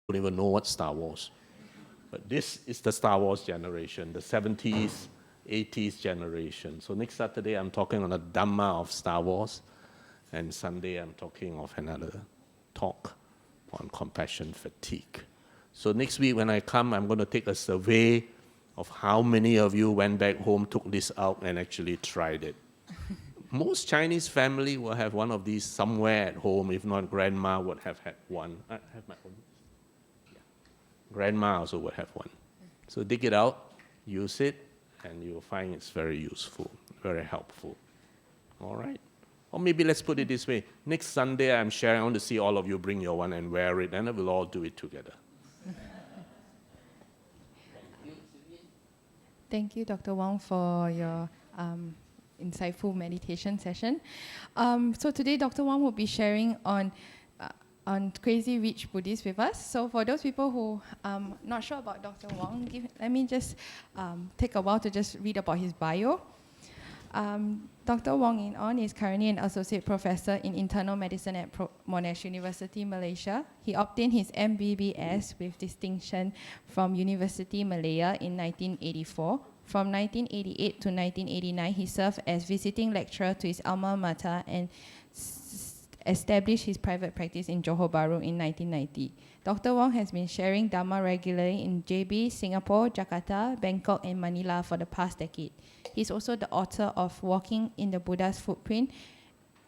don't even know what's Star Wars. But this is the Star Wars generation, the 70s, 80s generation. So next Saturday, I'm talking on the Dhamma of Star Wars. And Sunday, I'm talking of another talk on compassion fatigue. So next week when I come, I'm going to take a survey of how many of you went back home, took this out, and actually tried it. Most Chinese family will have one of these somewhere at home. If not, grandma would have had one. I have my own. Yeah. Grandma also would have one. So dig it out, use it, and you'll find it's very useful, very helpful. All right? Or maybe let's put it this way. Next Sunday, I'm sharing. I want to see all of you bring your one and wear it, and we'll all do it together. Thank you, Dr. Wong, for your insightful meditation session. So today, Dr. Wong will be sharing on Crazy Rich Buddhist with us. So for those people who are not sure about Dr. Wong, let me just take a while to just read about his bio. Dr. Wong In On is currently an associate professor in internal medicine at Monash University, Malaysia. He obtained his MBBS with distinction from University Malaya in 1984. From 1988 to 1989, he served as visiting lecturer to his alma mater and established his private practice in Johor Bahru in 1990. Dr. Wong has been sharing Dhamma regularly in JB, Singapore, Jakarta, Bangkok, and Manila for the past decade. He's also the author of Walking in the Buddha's Footprint,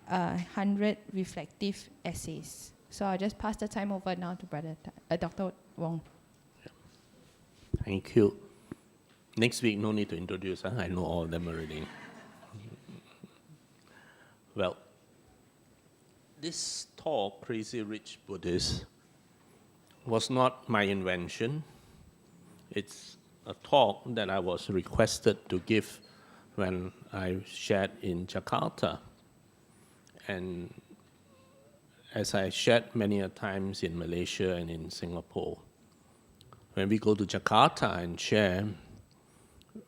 100 Reflective Essays. So I'll just pass the time over now to Dr. Wong. Thank you. Next week, no need to introduce. I know all of them already. Well, this talk, Crazy Rich Buddhist, was not my invention. It's a talk that I was requested to give when I shared in Jakarta. And as I shared many a times in Malaysia and in Singapore, when we go to Jakarta and share,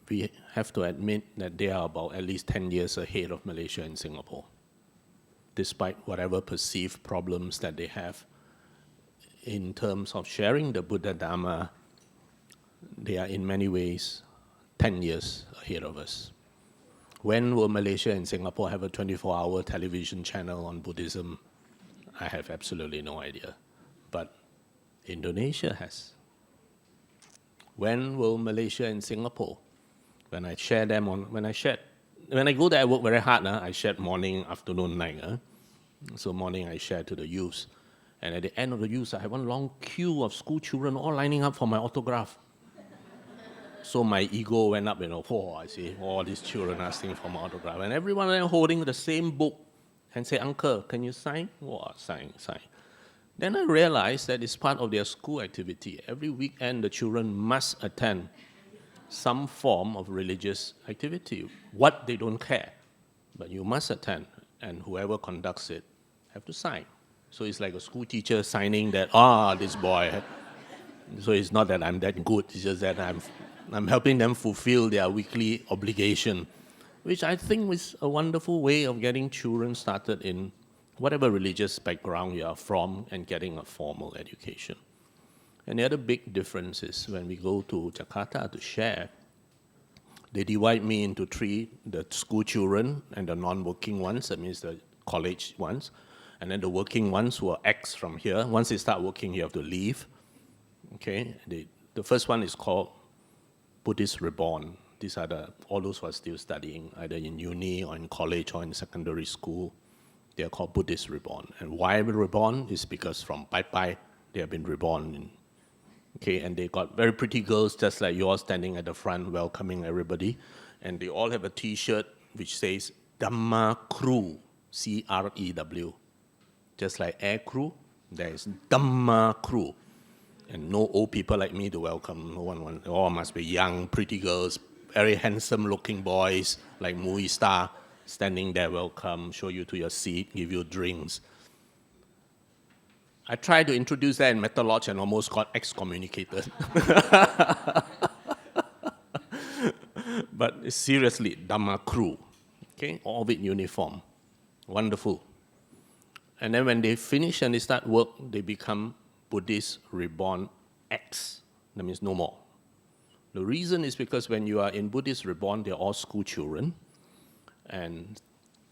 we have to admit that they are about at least 10 years ahead of Malaysia and Singapore, despite whatever perceived problems that they have in terms of sharing the Buddha Dhamma. They are in many ways 10 years ahead of us. When will Malaysia and Singapore have a 24-hour television channel on Buddhism? I have absolutely no idea. But Indonesia has. When will Malaysia and Singapore? When I share them when I go there, I work very hard. I share morning, afternoon, night. So morning I share to the youth. And at the end of the youth, I have one long queue of school children all lining up for my autograph. So my ego went up, I see all these children asking for my autograph. And everyone of them holding the same book and say, "Uncle, can you sign?" Sign. Then I realized that it's part of their school activity. Every weekend, the children must attend some form of religious activity. What, they don't care. But you must attend, and whoever conducts it have to sign. So it's like a school teacher signing that, this boy. So it's not that I'm that good, it's just that I'm helping them fulfill their weekly obligation, which I think is a wonderful way of getting children started in whatever religious background you are from and getting a formal education. And the other big difference is when we go to Jakarta to share, they divide me into three: the school children and the non-working ones, that means the college ones, and then the working ones who are X from here. Once they start working, you have to leave. Okay, the first one is called Buddhist Reborn. These are all those who are still studying, either in uni or in college or in secondary school. They are called Buddhist Reborn. And why reborn is because from Pai they have been reborn. And they got very pretty girls just like yours standing at the front welcoming everybody. And they all have a T-shirt which says Dhamma Crew, C-R-E-W. Just like air crew, there is Dhamma Crew. And no old people like me to welcome. No one wants. All must be young, pretty girls, very handsome-looking boys like movie star standing there, welcome, show you to your seat, give you drinks. I tried to introduce that in Metal Lodge and almost got excommunicated. But seriously, Dhamma Crew, all of it uniform, wonderful. And then when they finish and they start work, they become Buddhist Reborn X. That means no more. The reason is because when you are in Buddhist Reborn, they're all school children, and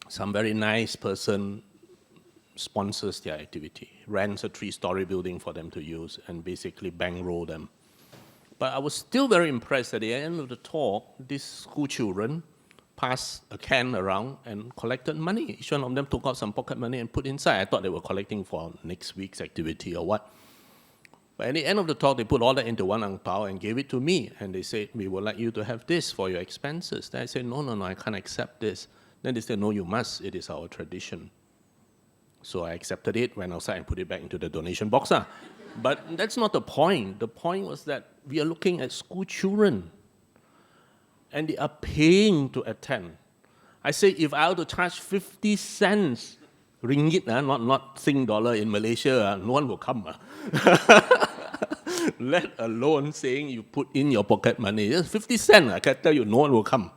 some very nice person sponsors their activity, rents a 3-story building for them to use, and basically bankroll them. But I was still very impressed at the end of the talk, these school children passed a can around and collected money. Each one of them took out some pocket money and put inside. I thought they were collecting for next week's activity or what. But at the end of the talk, they put all that into one ang pao and gave it to me. And they said, we would like you to have this for your expenses. Then I said, no, I can't accept this. Then they said, no, you must. It is our tradition. So I accepted it, went outside and put it back into the donation box. But that's not the point. The point was that we are looking at school children, and they are paying to attend. I say, if I were to charge 50 cents, ringgit, not Sing dollar in Malaysia, no one will come. Let alone saying you put in your pocket money. Just 50 cents, I can tell you, no one will come.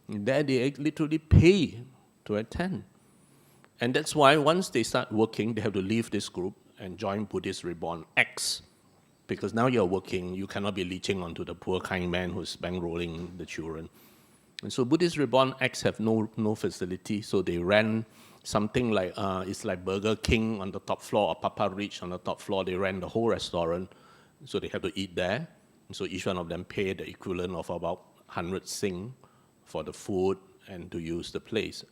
There they literally pay to attend. And that's why once they start working, they have to leave this group and join Buddhist Reborn X. Because now you're working, you cannot be leeching onto the poor kind man who's bankrolling the children. And so Buddhist Reborn X have no facility, so they rent something like, it's like Burger King on the top floor or Papa Rich on the top floor. They rent the whole restaurant, so they have to eat there. And so each one of them pay the equivalent of about 100 Sing for the food and to use the place.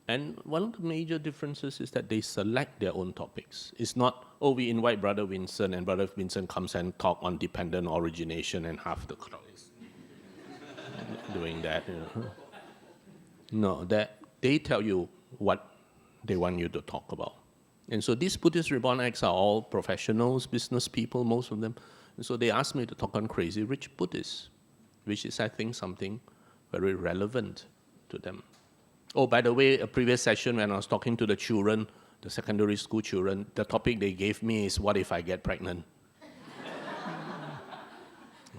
And one of the major differences is that they select their own topics. It's not, we invite Brother Vincent, and Brother Vincent comes and talk on dependent origination, and half the crowd is doing that. No, that they tell you what they want you to talk about. And so these Buddhist Reborn Acts are all professionals, business people, most of them. And so they asked me to talk on Crazy Rich Buddhists, which is, I think, something very relevant to them. Oh, by the way, a previous session when I was talking to the children, the secondary school children, the topic they gave me is, what if I get pregnant?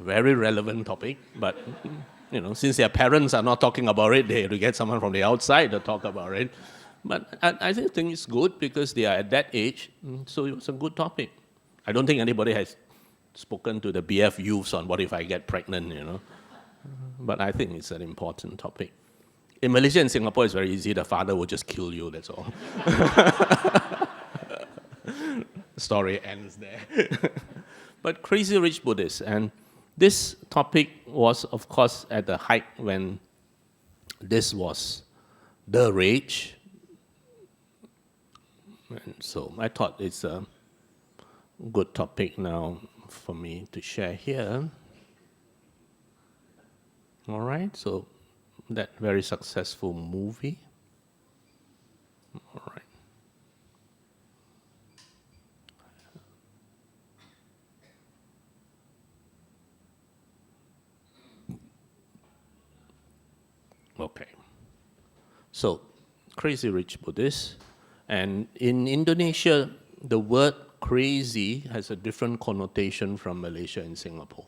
Very relevant topic, but since their parents are not talking about it, they have to get someone from the outside to talk about it. But I think it's good because they are at that age, so it was a good topic. I don't think anybody has spoken to the BF youths on what if I get pregnant, But I think it's an important topic. In Malaysia and Singapore, it's very easy. The father will just kill you, that's all. Story ends there. But Crazy Rich Buddhists, and this topic was, of course, at the height when this was the rage. And so I thought it's a good topic now for me to share here. All right, so that very successful movie. All right. Okay. So, Crazy Rich Buddhists. And in Indonesia, the word crazy has a different connotation from Malaysia and Singapore.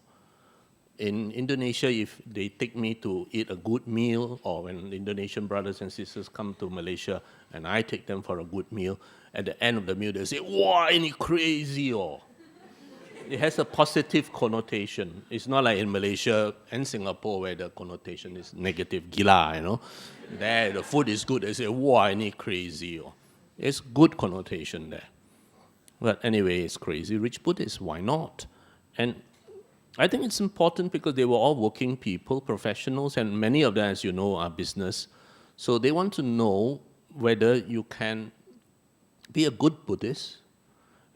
In Indonesia, if they take me to eat a good meal, or when Indonesian brothers and sisters come to Malaysia and I take them for a good meal, at the end of the meal they say, "Wow, any crazy!" Or it has a positive connotation. It's not like in Malaysia and Singapore where the connotation is negative, gila, There, the food is good. They say, "Wow, any crazy!" Or it's good connotation there. But anyway, it's Crazy Rich Buddhists. Why not? And I think it's important because they were all working people, professionals, and many of them, as you know, are business. So they want to know whether you can be a good Buddhist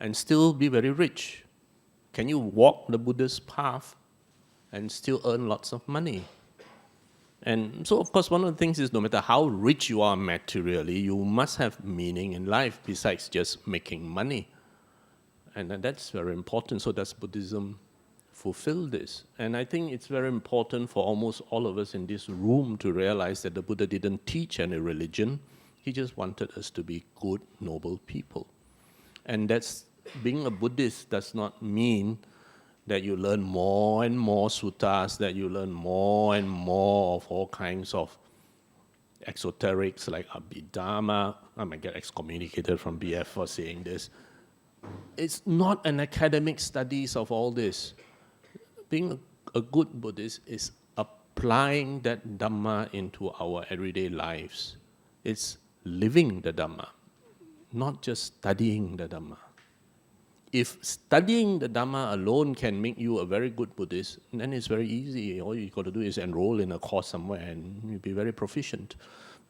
and still be very rich. Can you walk the Buddhist path and still earn lots of money? And so, of course, one of the things is no matter how rich you are materially, you must have meaning in life besides just making money. And that's very important. So does Buddhism fulfill this? And I think it's very important for almost all of us in this room to realize that the Buddha didn't teach any religion. He just wanted us to be good, noble people. And that's being a Buddhist does not mean that you learn more and more suttas, that you learn more and more of all kinds of exoterics like Abhidharma. I might get excommunicated from BF for saying this. it's not an academic studies of all this. Being a good Buddhist is applying that Dhamma into our everyday lives. It's living the Dhamma, not just studying the Dhamma. If studying the Dhamma alone can make you a very good Buddhist, then it's very easy. All you got to do is enroll in a course somewhere and you'll be very proficient.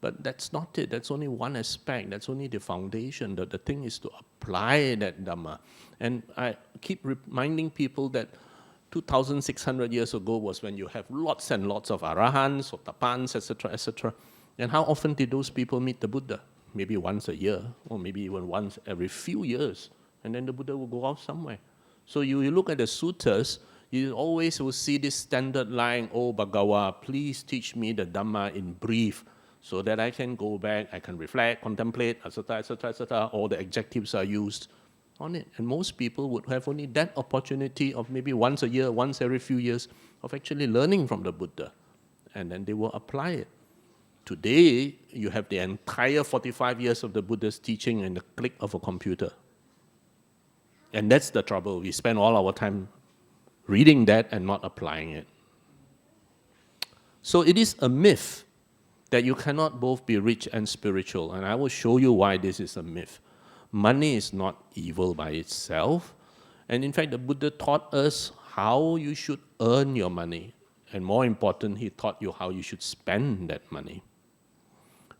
But that's not it. That's only one aspect. That's only the foundation. The thing is to apply that Dhamma. And I keep reminding people that 2,600 years ago was when you have lots and lots of arahants or tapans, etc., etc. And how often did those people meet the Buddha? Maybe once a year, or maybe even once every few years. And then the Buddha will go out somewhere. So you look at the suttas, you always will see this standard line, "Oh Bhagawa, please teach me the Dhamma in brief, so that I can go back, I can reflect, contemplate, etc., etc., etc." All the adjectives are used on it. And most people would have only that opportunity of maybe once a year, once every few years, of actually learning from the Buddha. And then they will apply it. Today, you have the entire 45 years of the Buddha's teaching in the click of a computer. And that's the trouble. We spend all our time reading that and not applying it. So it is a myth that you cannot both be rich and spiritual. And I will show you why this is a myth. Money is not evil by itself. And in fact, the Buddha taught us how you should earn your money. And more important, he taught you how you should spend that money.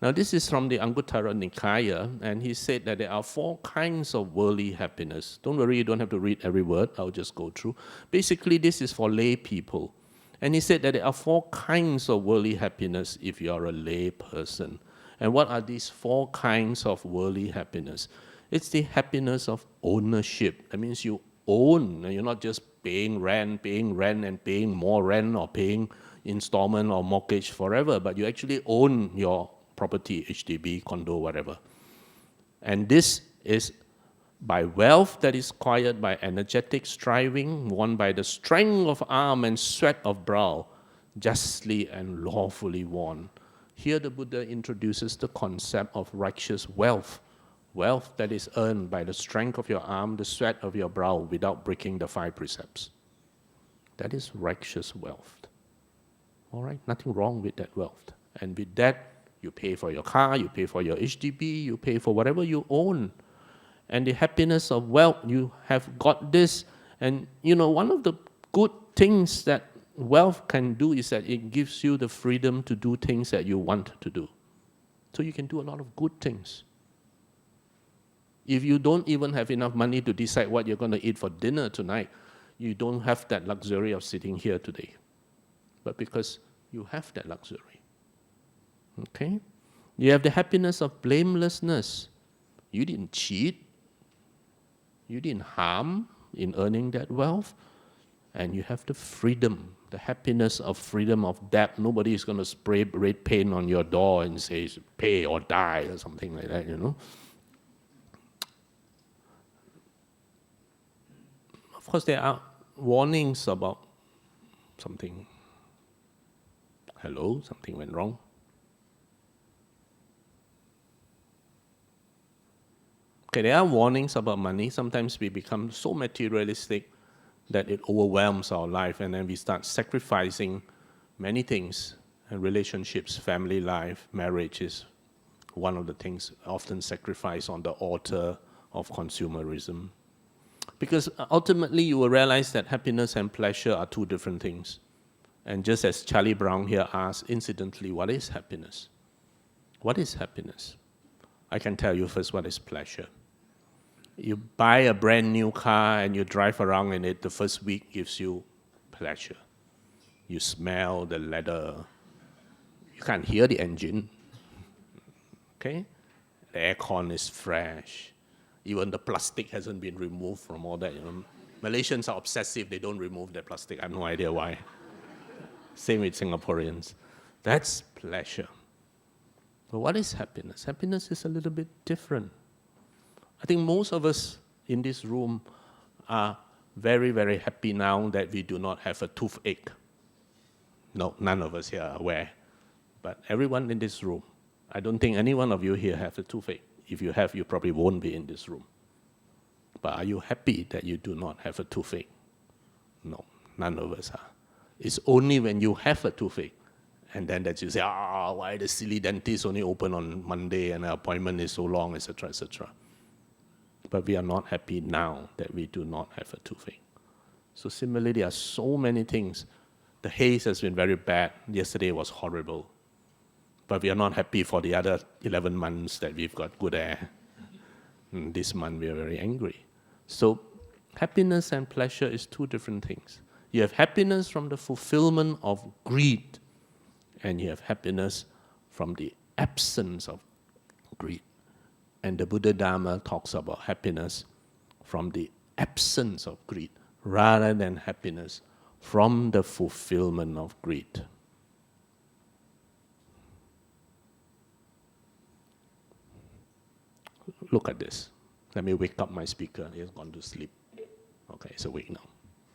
Now, this is from the Anguttara Nikaya, and he said that there are 4 kinds of worldly happiness. Don't worry, you don't have to read every word, I'll just go through. Basically, this is for lay people. And he said that there are 4 kinds of worldly happiness if you are a lay person. And what are these 4 kinds of worldly happiness? It's the happiness of ownership. That means you own, and you're not just paying rent and paying more rent or paying installment or mortgage forever, but you actually own your property, HDB, condo, whatever. And this is by wealth that is acquired by energetic striving, won by the strength of arm and sweat of brow, justly and lawfully won. Here the Buddha introduces the concept of righteous wealth. Wealth that is earned by the strength of your arm, the sweat of your brow, without breaking the 5 precepts. That is righteous wealth. All right, nothing wrong with that wealth. And with that, you pay for your car, you pay for your HDB, you pay for whatever you own. And the happiness of wealth, you have got this. And you know, one of the good things that wealth can do is that it gives you the freedom to do things that you want to do. So you can do a lot of good things. If you don't even have enough money to decide what you're going to eat for dinner tonight, you don't have that luxury of sitting here today. But because you have that luxury. Okay? You have the happiness of blamelessness. You didn't cheat. You didn't harm in earning that wealth. And you have the freedom, the happiness of freedom of debt. Nobody is going to spray red paint on your door and say, pay or die, or something like that, you know. Of course, there are warnings about something. Hello, something went wrong. Okay, there are warnings about money. Sometimes we become so materialistic that it overwhelms our life, and then we start sacrificing many things. And relationships, family life, marriage is one of the things often sacrificed on the altar of consumerism. Because ultimately you will realize that happiness and pleasure are 2 different things. And just as Charlie Brown here asked, incidentally, what is happiness? What is happiness? I can tell you first what is pleasure. You buy a brand new car and you drive around in it, the first week gives you pleasure. You smell the leather. You can't hear the engine. Okay? The aircon is fresh. Even the plastic hasn't been removed from all that. You know, Malaysians are obsessive. They don't remove their plastic. I have no idea why. Same with Singaporeans. That's pleasure. But what is happiness? Happiness is a little bit different. I think most of us in this room are very, very happy now that we do not have a toothache. No, none of us here are aware. But everyone in this room, I don't think any one of you here have a toothache. If you have, you probably won't be in this room. But are you happy that you do not have a toothache? No, none of us are. It's only when you have a toothache, and then that you say, why the silly dentist only open on Monday and the appointment is so long, etc., etc. But we are not happy now that we do not have a toothache. So similarly, there are so many things. The haze has been very bad. Yesterday was horrible. But we are not happy for the other 11 months that we've got good air. And this month we are very angry. So happiness and pleasure is two different things. You have happiness from the fulfillment of greed, and you have happiness from the absence of greed. And the Buddha Dharma talks about happiness from the absence of greed, rather than happiness from the fulfillment of greed. Look at this. Let me wake up my speaker. He has gone to sleep. Okay, it's awake now.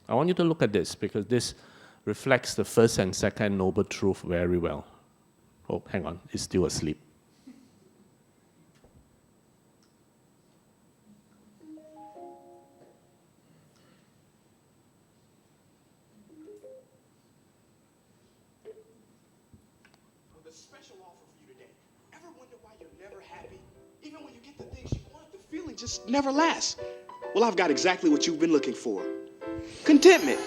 I want you to look at this because this reflects the first and second noble truth very well. Oh, hang on, he's still asleep. The special offer for you today. Ever wonder why you're never happy? Even when you get the things you want, the feeling just never lasts. Well, I've got exactly what you've been looking for. Contentment.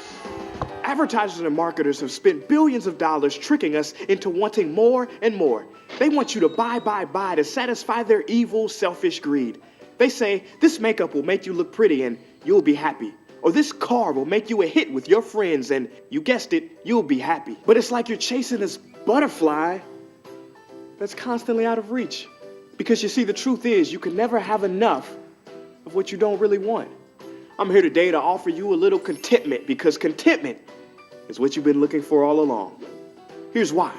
Advertisers and marketers have spent billions of dollars tricking us into wanting more and more. They want you to buy to satisfy their evil, selfish greed. They say, this makeup will make you look pretty and you'll be happy. Or this car will make you a hit with your friends and, you guessed it, you'll be happy. But it's like you're chasing this butterfly that's constantly out of reach. Because you see, the truth is, you can never have enough of what you don't really want. I'm here today to offer you a little contentment, because contentment is what you've been looking for all along. Here's why.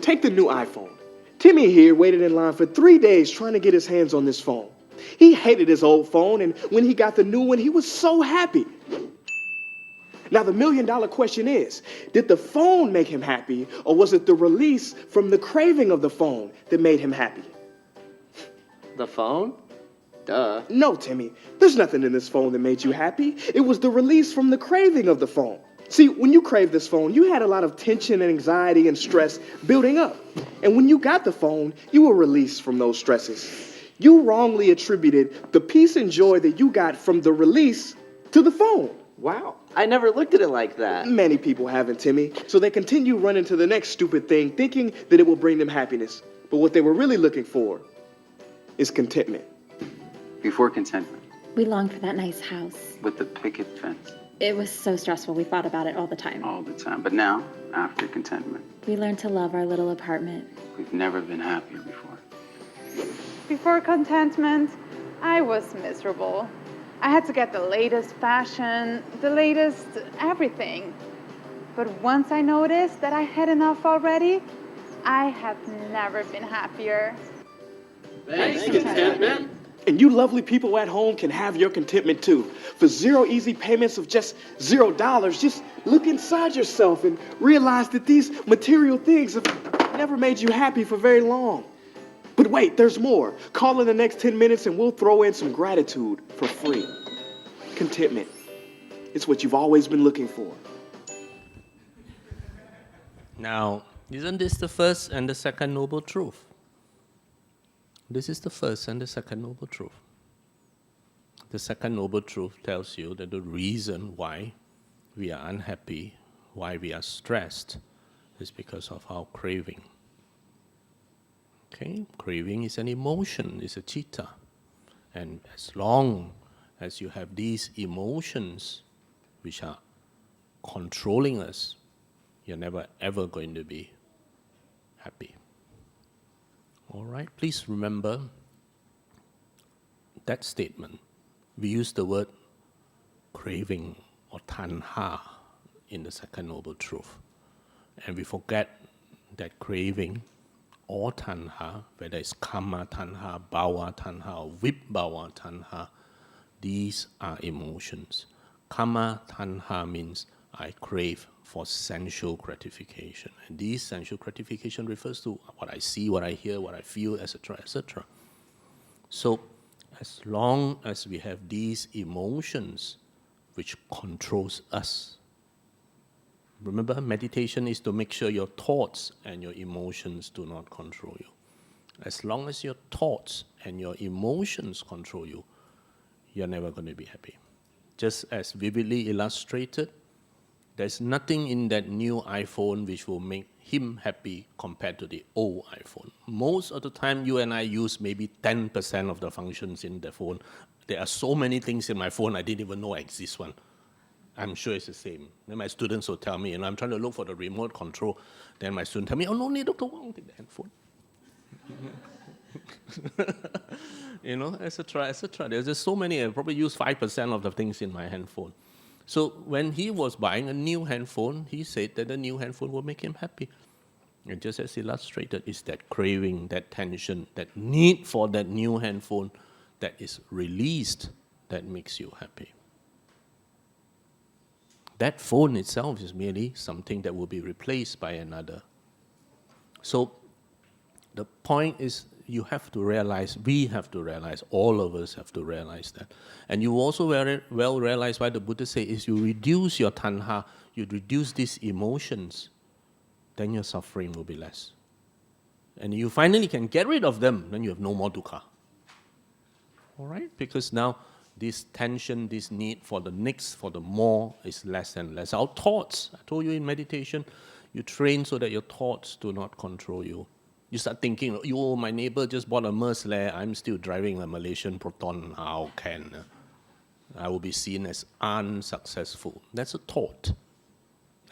Take the new iPhone. Timmy here waited in line for 3 days trying to get his hands on this phone. He hated his old phone, and when he got the new one, he was so happy. Now, the million-dollar question is, did the phone make him happy, or was it the release from the craving of the phone that made him happy? The phone? Duh. No, Timmy, there's nothing in this phone that made you happy. It was the release from the craving of the phone. See, when you craved this phone, you had a lot of tension and anxiety and stress building up. And when you got the phone, you were released from those stresses. You wrongly attributed the peace and joy that you got from the release to the phone. Wow. I never looked at it like that. Many people haven't, Timmy. So they continue running to the next stupid thing, thinking that it will bring them happiness. But what they were really looking for is contentment. Before contentment. We longed for that nice house. With the picket fence. It was so stressful, we thought about it all the time. All the time. But now, after contentment, We learned to love our little apartment. we've never been happier before. Before contentment, I was miserable. I had to get the latest fashion, the latest everything. But once I noticed that I had enough already, I have never been happier. Thanks, contentment. And you lovely people at home can have your contentment too. For 0 easy payments of just $0, just look inside yourself and realize that these material things have never made you happy for very long. But wait, there's more. Call in the next 10 minutes and we'll throw in some gratitude for free. Contentment. It's what you've always been looking for. Now, isn't this the first and the second noble truth? This is the first and the second noble truth. The second noble truth tells you that the reason why we are unhappy, why we are stressed, is because of our craving. Okay? Craving is an emotion, it's a chitta. And as long as you have these emotions which are controlling us, you're never ever going to be happy. All right, please remember that statement. We use the word craving or tanha in the second noble truth. And we forget that craving or tanha, whether it's kama tanha, bhava tanha, or vibhava tanha, these are emotions. Kama tanha means I crave for sensual gratification. And this sensual gratification refers to what I see, what I hear, what I feel, etc., etc. So as long as we have these emotions which controls us. Remember, meditation is to make sure your thoughts and your emotions do not control you. As long as your thoughts and your emotions control you, you're never going to be happy. Just as vividly illustrated, there's nothing in that new iPhone which will make him happy compared to the old iPhone. Most of the time, you and I use maybe 10% of the functions in the phone. There are so many things in my phone I didn't even know exist one. I'm sure it's the same. Then my students will tell me, I'm trying to look for the remote control. Then my student tell me, oh, no need, Dr. Wong, take the handphone. etc., etc. There's just so many. I probably use 5% of the things in my handphone. So when he was buying a new handphone, he said that the new handphone will make him happy. And just as illustrated, is that craving, that tension, that need for that new handphone that is released that makes you happy. That phone itself is merely something that will be replaced by another. So the point is, you have to realize, we have to realize, all of us have to realize that. And you also very well realize why the Buddha says is you reduce your tanha, you reduce these emotions, then your suffering will be less. And you finally can get rid of them, then you have no more dukkha. All right? Because now this tension, this need for the next, for the more is less and less. Our thoughts, I told you in meditation, you train so that your thoughts do not control you. You start thinking, my neighbor just bought a Mercedes, I'm still driving a Malaysian Proton, how can? I will be seen as unsuccessful. That's a thought.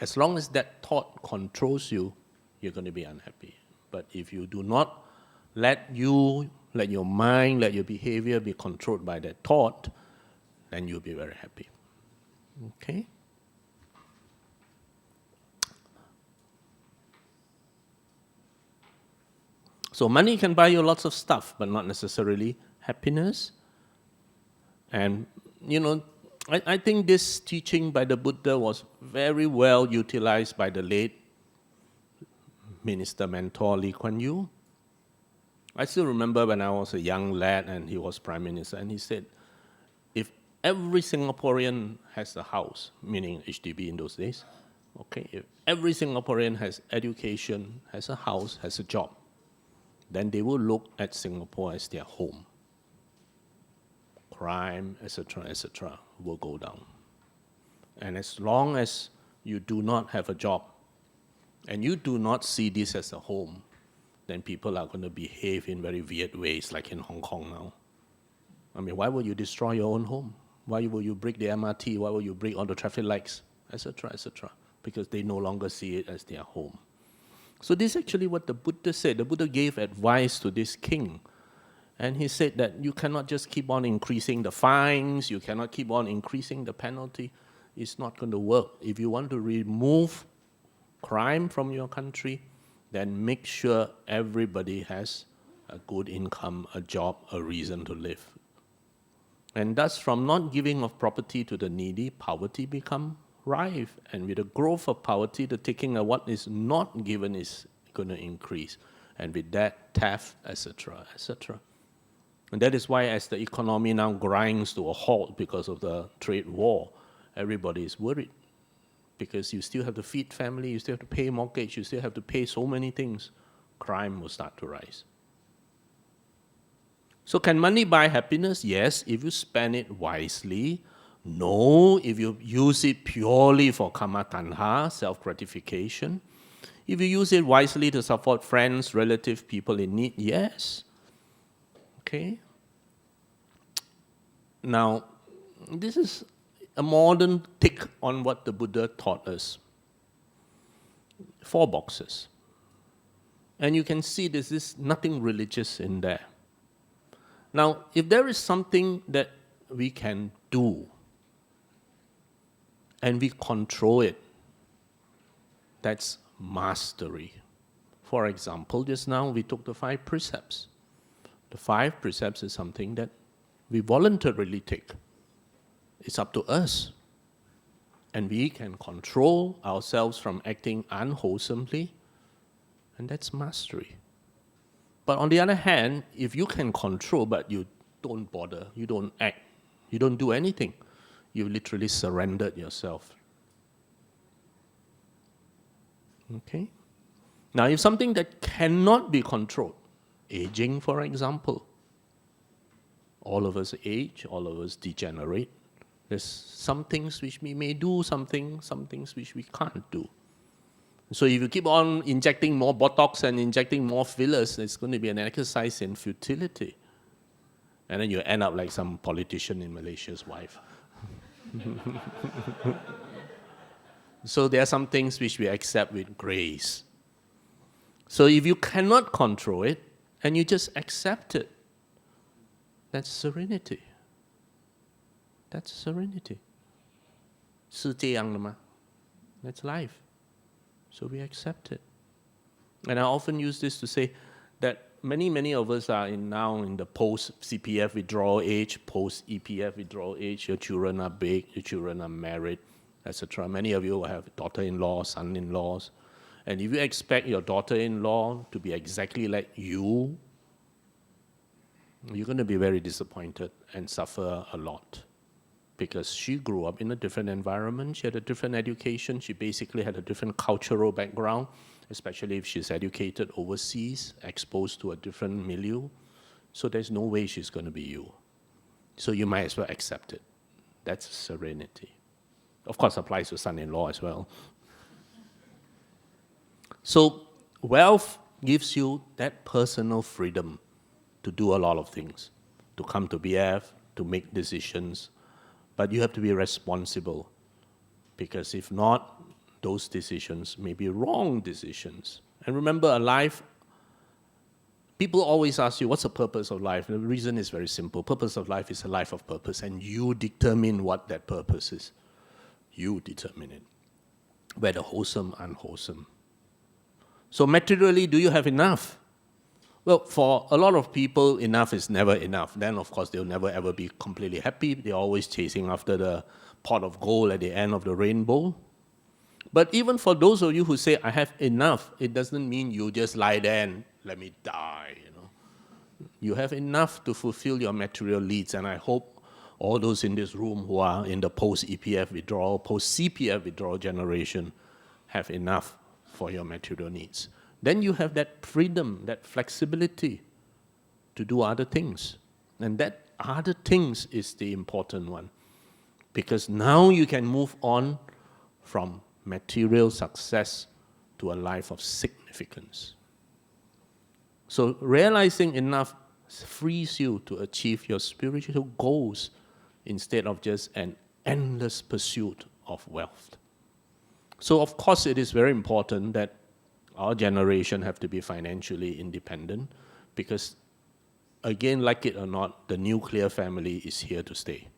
As long as that thought controls you, you're going to be unhappy. But if you do not let your mind, let your behavior be controlled by that thought, then you'll be very happy. Okay? So money can buy you lots of stuff, but not necessarily happiness. And, I think this teaching by the Buddha was very well utilized by the late minister mentor Lee Kuan Yew. I still remember when I was a young lad and he was prime minister, and he said, if every Singaporean has a house, meaning HDB in those days, okay, if every Singaporean has education, has a house, has a job, then they will look at Singapore as their home. Crime, etc., will go down. And as long as you do not have a job, and you do not see this as a home, then people are going to behave in very weird ways, like in Hong Kong now. I mean, why would you destroy your own home? Why will you break the MRT? Why will you break all the traffic lights, etc., etc.? Because they no longer see it as their home. So this is actually what the Buddha said. The Buddha gave advice to this king. And he said that you cannot just keep on increasing the fines, you cannot keep on increasing the penalty. It's not going to work. If you want to remove crime from your country, then make sure everybody has a good income, a job, a reason to live. And thus, from not giving of property to the needy, poverty become rife. And with the growth of poverty, the taking of what is not given is going to increase. And with that, theft, etc., etc. And that is why as the economy now grinds to a halt because of the trade war, everybody is worried. Because you still have to feed family, you still have to pay mortgage, you still have to pay so many things. Crime will start to rise. So can money buy happiness? Yes, if you spend it wisely. No, if you use it purely for karma tanha, self-gratification. If you use it wisely to support friends, relatives, people in need, yes. Okay? Now, this is a modern take on what the Buddha taught us. 4 boxes. And you can see this is nothing religious in there. Now, if there is something that we can do, and we control it, that's mastery. For example, just now we took the 5 precepts. The 5 precepts is something that we voluntarily take. It's up to us. And we can control ourselves from acting unwholesomely, and that's mastery. But on the other hand, if you can control but you don't bother, you don't act, you don't do anything. You literally surrendered yourself. Okay? Now, if something that cannot be controlled, aging, for example, all of us age, all of us degenerate. There's some things which we may do, some things which we can't do. So if you keep on injecting more Botox and injecting more fillers, it's going to be an exercise in futility. And then you end up like some politician in Malaysia's wife. So there are some things which we accept with grace. So if you cannot control it, and you just accept it, that's serenity. That's serenity. 是这样的吗? That's life. So we accept it. And I often use this to say that many of us are now in the post-CPF withdrawal age, post-EPF withdrawal age. Your children are big, your children are married, etc. Many of you have daughter-in-law, son-in-laws. And if you expect your daughter-in-law to be exactly like you, you're going to be very disappointed and suffer a lot. Because she grew up in a different environment, she had a different education, she basically had a different cultural background, especially if she's educated overseas, exposed to a different milieu. So there's no way she's going to be you. So you might as well accept it. That's serenity. Of course, applies to son-in-law as well. So wealth gives you that personal freedom to do a lot of things, to come to BF, to make decisions, but you have to be responsible, because if not, those decisions may be wrong decisions. And remember, a life, people always ask you, what's the purpose of life? The reason is very simple. Purpose of life is a life of purpose, and you determine what that purpose is. You determine it, whether wholesome, unwholesome. So materially, do you have enough? Well, for a lot of people, enough is never enough. Then, of course, they'll never ever be completely happy. They're always chasing after the pot of gold at the end of the rainbow. But even for those of you who say, I have enough, it doesn't mean you just lie there and let me die, you know. You have enough to fulfill your material needs, and I hope all those in this room who are in the post-EPF withdrawal, post-CPF withdrawal generation have enough for your material needs. Then you have that freedom, that flexibility to do other things. And that other things is the important one. Because now you can move on from material success to a life of significance. So realizing enough frees you to achieve your spiritual goals instead of just an endless pursuit of wealth. So of course it is very important that our generation have to be financially independent, because again, like it or not, the nuclear family is here to stay.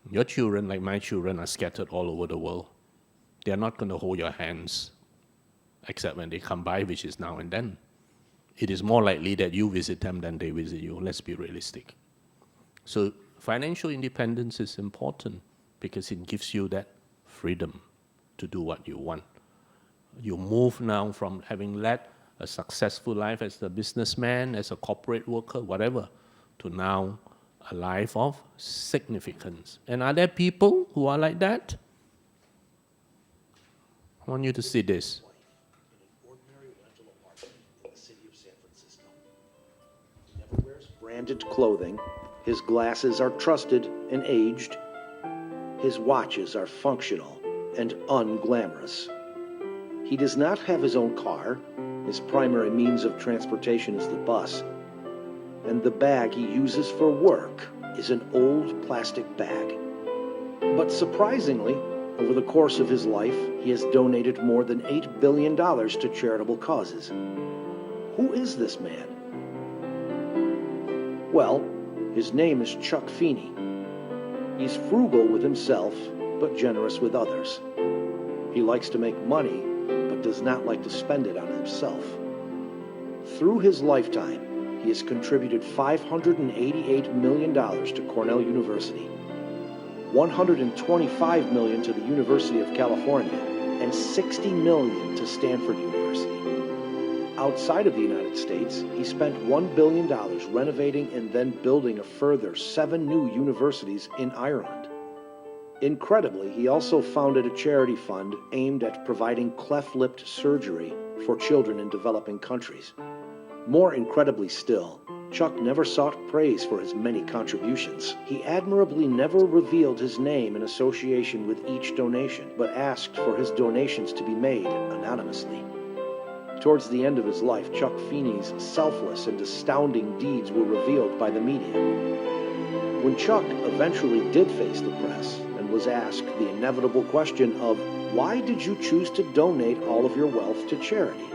Your children, like my children, are scattered all over the world. They are not going to hold your hands, except when they come by, which is now and then. It is more likely that you visit them than they visit you. Let's be realistic. So financial independence is important because it gives you that freedom to do what you want. You move now from having led a successful life as a businessman, as a corporate worker, whatever, to now a life of significance. And are there people who are like that? I want you to see this. In an ordinary rental apartment in the city of San Francisco. He never wears branded clothing. His glasses are trusted and aged. His watches are functional and unglamorous. He does not have his own car. His primary means of transportation is the bus. And the bag he uses for work is an old plastic bag. But surprisingly, over the course of his life, he has donated more than $8 billion to charitable causes. Who is this man? Well, his name is Chuck Feeney. He's frugal with himself, but generous with others. He likes to make money, but does not like to spend it on himself. Through his lifetime, he has contributed $588 million to Cornell University, $125 million to the University of California, and $60 million to Stanford University. Outside of the United States, he spent $1 billion renovating and then building a further 7 new universities in Ireland. Incredibly, he also founded a charity fund aimed at providing cleft-lipped surgery for children in developing countries. More incredibly still, Chuck never sought praise for his many contributions. He admirably never revealed his name in association with each donation, but asked for his donations to be made anonymously. Towards the end of his life, Chuck Feeney's selfless and astounding deeds were revealed by the media. When Chuck eventually did face the press and was asked the inevitable question of, why did you choose to donate all of your wealth to charity?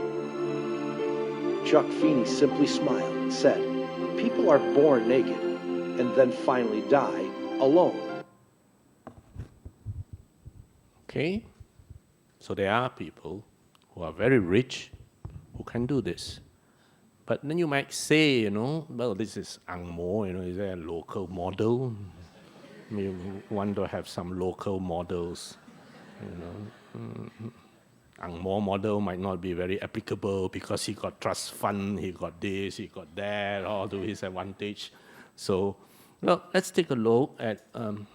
Chuck Feeney simply smiled and said, people are born naked and then finally die alone. Okay? So there are people who are very rich who can do this. But then you might say, well, this is Ang Mo, is there a local model? We want to have some local models, Ang Mo model might not be very applicable because he got trust fund, he got this, he got that, all to his advantage. So, well, let's take a look at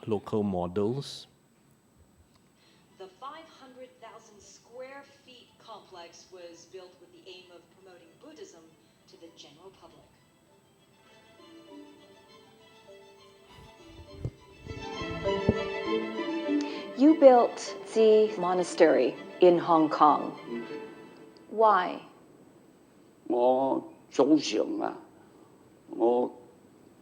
local models. The 500,000 square feet complex was built with the aim of promoting Buddhism to the general public. You built the monastery in Hong Kong. Why? 我祖上啊，我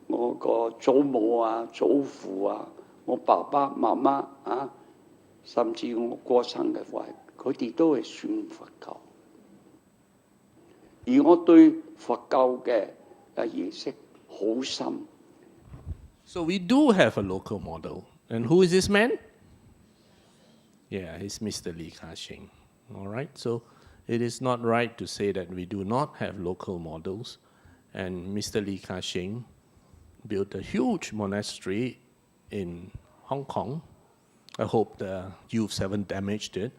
個祖母啊、祖父啊、我爸爸媽媽啊，甚至我過身嘅話，佢哋都係信佛教。而我對佛教嘅認識好深。So we do have a local model. And who is this man? Yeah, he's Mr. Li Ka-shing. All right, so it is not right to say that we do not have local models. And Mr. Li Ka-shing built a huge monastery in Hong Kong. I hope the youths haven't damaged it.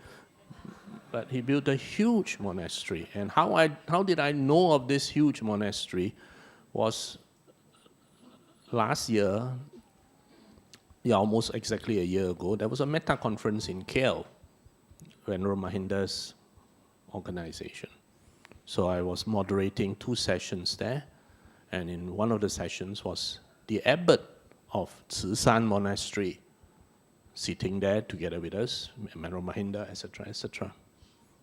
But he built a huge monastery. And how did I know of this huge monastery was last year, almost exactly a year ago, there was a Metta conference in KL, Venerable Mahinda's organization. So I was moderating 2 sessions there, and in one of the sessions was the abbot of Tsushan Monastery sitting there together with us, Venerable Mahinda, etc., etc.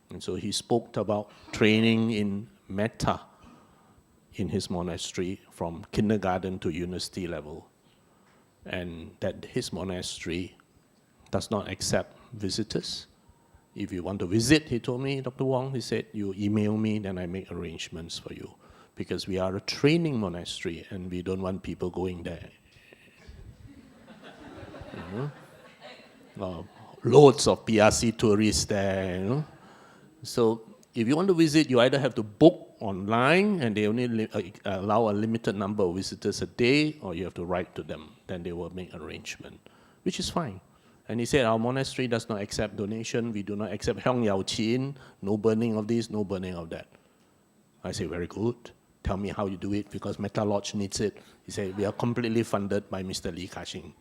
And so he spoke about training in Metta in his monastery from kindergarten to university level, and that his monastery does not accept visitors. If you want to visit, he told me, Dr. Wong, he said, you email me, then I make arrangements for you. Because we are a training monastery, and we don't want people going there. Loads of PRC tourists there, So if you want to visit, you either have to book online, and they only allow a limited number of visitors a day, or you have to write to them. Then they will make arrangement, which is fine. And he said, our monastery does not accept donation. We do not accept Hyong Yao Chin, no burning of this, no burning of that. I say, very good. Tell me how you do it, because Metta Lodge needs it. He said, we are completely funded by Mr. Li Ka-shing.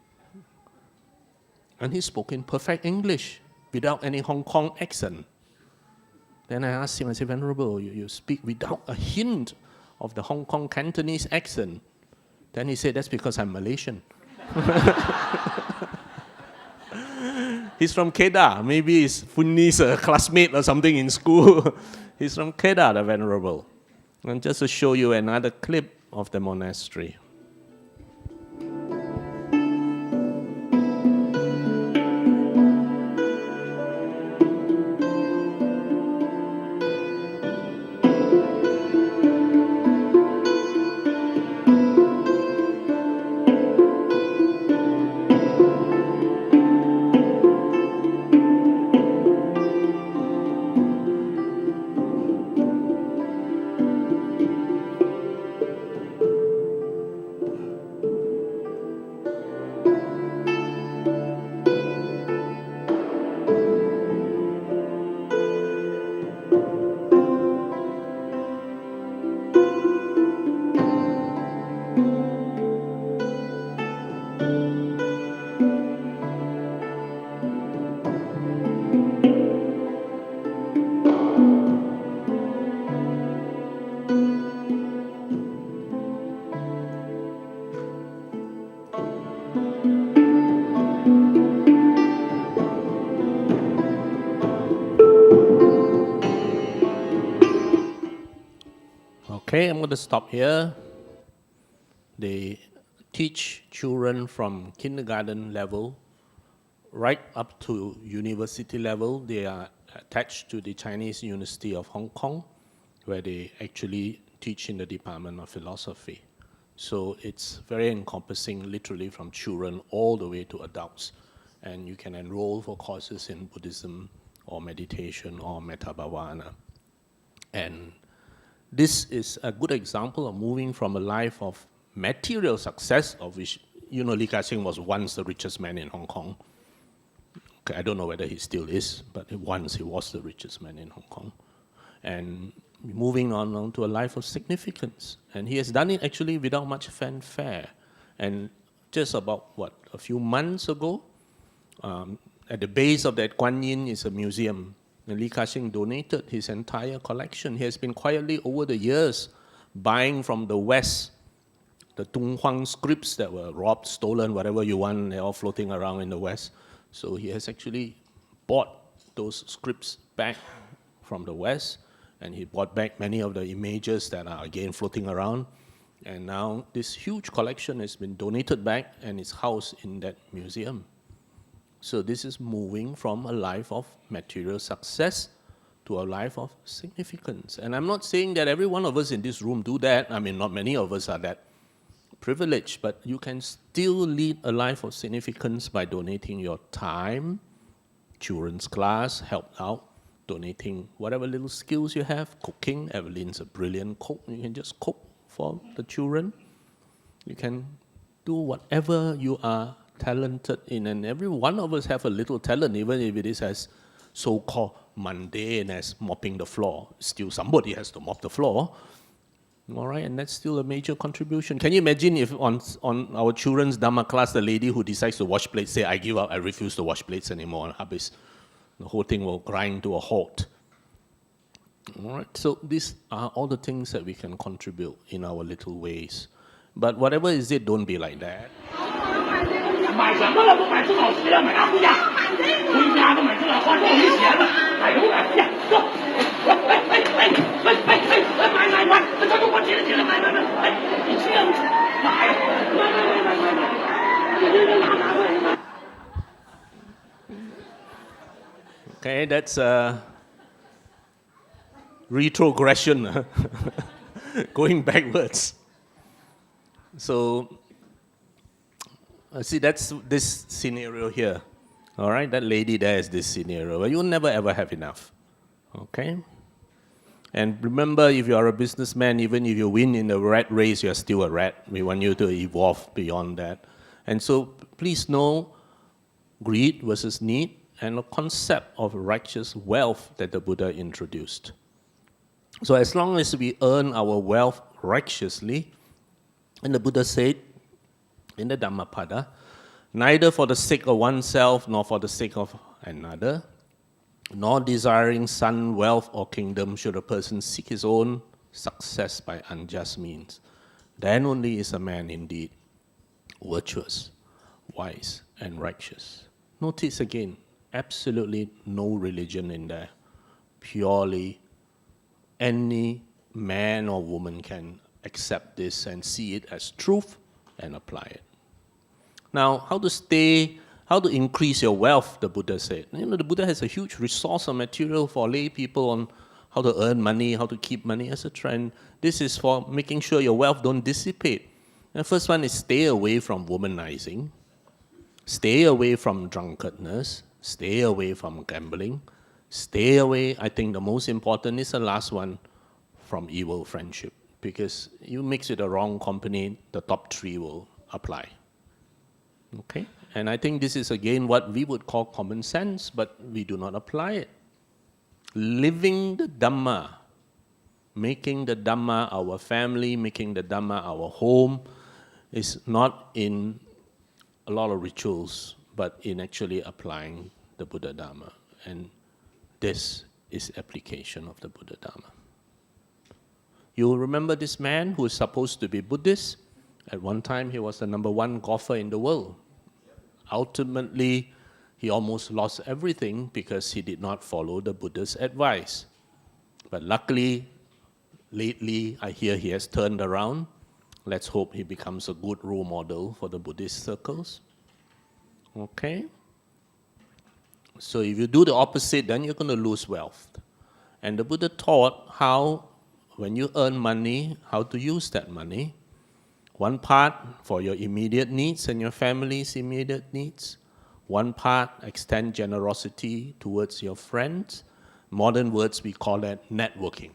And he spoke in perfect English, without any Hong Kong accent. Then I asked him, I said, Venerable, you speak without a hint of the Hong Kong Cantonese accent. Then he said, that's because I'm Malaysian. He's from Kedah. Maybe he's Funni's classmate or something in school. He's from Kedah, the Venerable. And just to show you another clip of the monastery. Okay, I'm going to stop here. They teach children from kindergarten level right up to university level. They are attached to the Chinese University of Hong Kong, where they actually teach in the Department of Philosophy. So it's very encompassing, literally from children all the way to adults. And you can enroll for courses in Buddhism or meditation or metta bhavana. And this is a good example of moving from a life of material success, of which, Li Ka-shing was once the richest man in Hong Kong. Okay, I don't know whether he still is, but once he was the richest man in Hong Kong. And moving on to a life of significance. And he has done it actually without much fanfare. And just about, a few months ago, at the base of that Guan Yin is a museum. And Li Ka-shing donated his entire collection. He has been quietly over the years buying from the West the Tung Huang scripts that were robbed, stolen, whatever you want, they're all floating around in the West. So he has actually bought those scripts back from the West, and he bought back many of the images that are again floating around. And now this huge collection has been donated back and is housed in that museum. So this is moving from a life of material success to a life of significance. And I'm not saying that every one of us in this room do that. I mean, not many of us are that privileged, but you can still lead a life of significance by donating your time, children's class, help out, donating whatever little skills you have, cooking. Evelyn's a brilliant cook. You can just cook for the children. You can do whatever you are talented in, and every one of us have a little talent, even if it is as so-called mundane as mopping the floor. Still somebody has to mop the floor. All right, and that's still a major contribution. Can you imagine if on our children's Dhamma class, the lady who decides to wash plates say, I give up, I refuse to wash plates anymore, and habis, the whole thing will grind to a halt. All right, so these are all the things that we can contribute in our little ways. But whatever is it, don't be like that. 买什么了？不买，至少10辆买拿回家。回家都买这了，换这没钱了，买什么买回家？走，买，这都我提了，买，你这样子，买。 Okay, that's a retrogression, going backwards. So, see, that's this scenario here. All right, that lady there is this scenario. Well, you'll never ever have enough. Okay? And remember, if you are a businessman, even if you win in the rat race, you're still a rat. We want you to evolve beyond that. And so, please know greed versus need, and a concept of righteous wealth that the Buddha introduced. So as long as we earn our wealth righteously, and the Buddha said in the Dhammapada, neither for the sake of oneself nor for the sake of another, nor desiring sun, wealth, or kingdom should a person seek his own success by unjust means. Then only is a man indeed virtuous, wise, and righteous. Notice again, absolutely no religion in there. Purely any man or woman can accept this and see it as truth and apply it. Now, how to increase your wealth, the Buddha said. The Buddha has a huge resource of material for lay people on how to earn money, how to keep money, etc. And this is for making sure your wealth don't dissipate. The first one is stay away from womanizing, stay away from drunkenness, stay away from gambling. Stay away, I think the most important is the last one, from evil friendship. Because you mix with the wrong company, the top 3 will apply. Okay? And I think this is again what we would call common sense, but we do not apply it. Living the Dhamma, making the Dhamma our family, making the Dhamma our home, is not in a lot of rituals, but in actually applying the Buddha Dhamma. And this is application of the Buddha Dhamma. You remember this man who is supposed to be Buddhist? At one time, he was the #1 golfer in the world. Ultimately, he almost lost everything because he did not follow the Buddha's advice. But luckily, lately I hear he has turned around. Let's hope he becomes a good role model for the Buddhist circles. Okay? So if you do the opposite, then you're going to lose wealth. And the Buddha taught how, when you earn money, how to use that money. One part for your immediate needs and your family's immediate needs. One part, extend generosity towards your friends. Modern words, we call that networking.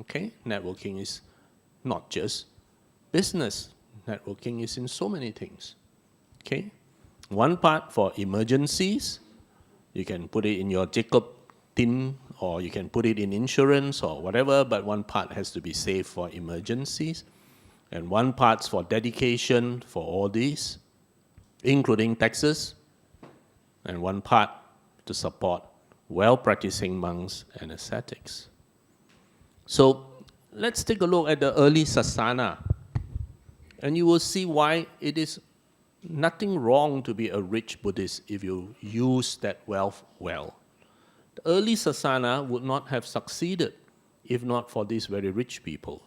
Okay? Networking is not just business. Networking is in so many things. Okay? One part for emergencies. You can put it in your Jacob tin, or you can put it in insurance or whatever, but one part has to be saved for emergencies. And one part's for dedication for all these, including taxes, and one part to support well-practicing monks and ascetics. So let's take a look at the early sasana, and you will see why it is nothing wrong to be a rich Buddhist if you use that wealth well. The early sasana would not have succeeded if not for these very rich people.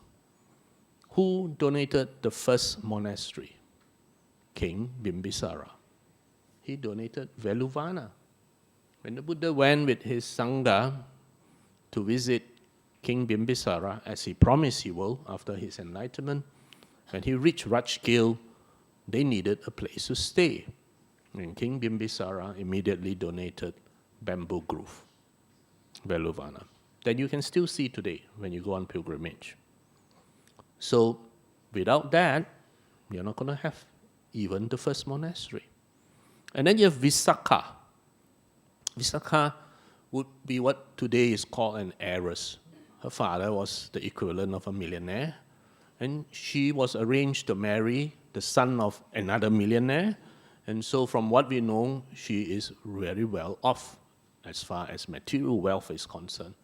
Who donated the first monastery? King Bimbisara. He donated Veluvana. When the Buddha went with his Sangha to visit King Bimbisara, as he promised he will after his enlightenment, when he reached Rajgil, they needed a place to stay. And King Bimbisara immediately donated Bamboo Grove, Veluvana, that you can still see today when you go on pilgrimage. So without that, you're not going to have even the first monastery. And then you have Visakha. Visakha would be what today is called an heiress. Her father was the equivalent of a millionaire, and she was arranged to marry the son of another millionaire. And so from what we know, she is very well off as far as material wealth is concerned.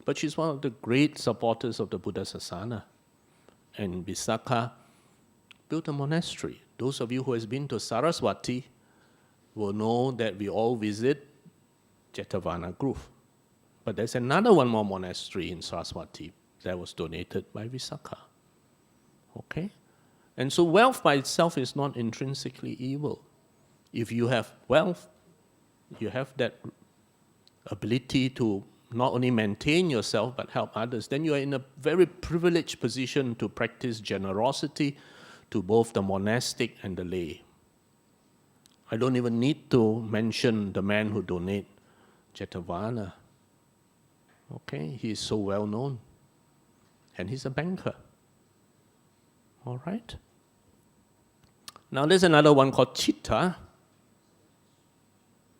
But she's one of the great supporters of the Buddha Sasana. And Visakha built a monastery. Those of you who has been to Saraswati will know that we all visit Jetavana Grove. But there's another one more monastery in Saraswati that was donated by Visakha. Okay? And so wealth by itself is not intrinsically evil. If you have wealth, you have that ability to not only maintain yourself but help others, then you are in a very privileged position to practice generosity to both the monastic and the lay. I don't even need to mention the man who donated Jetavana. Okay, he is so well known. And he's a banker. All right? Now there's another one called Chitta.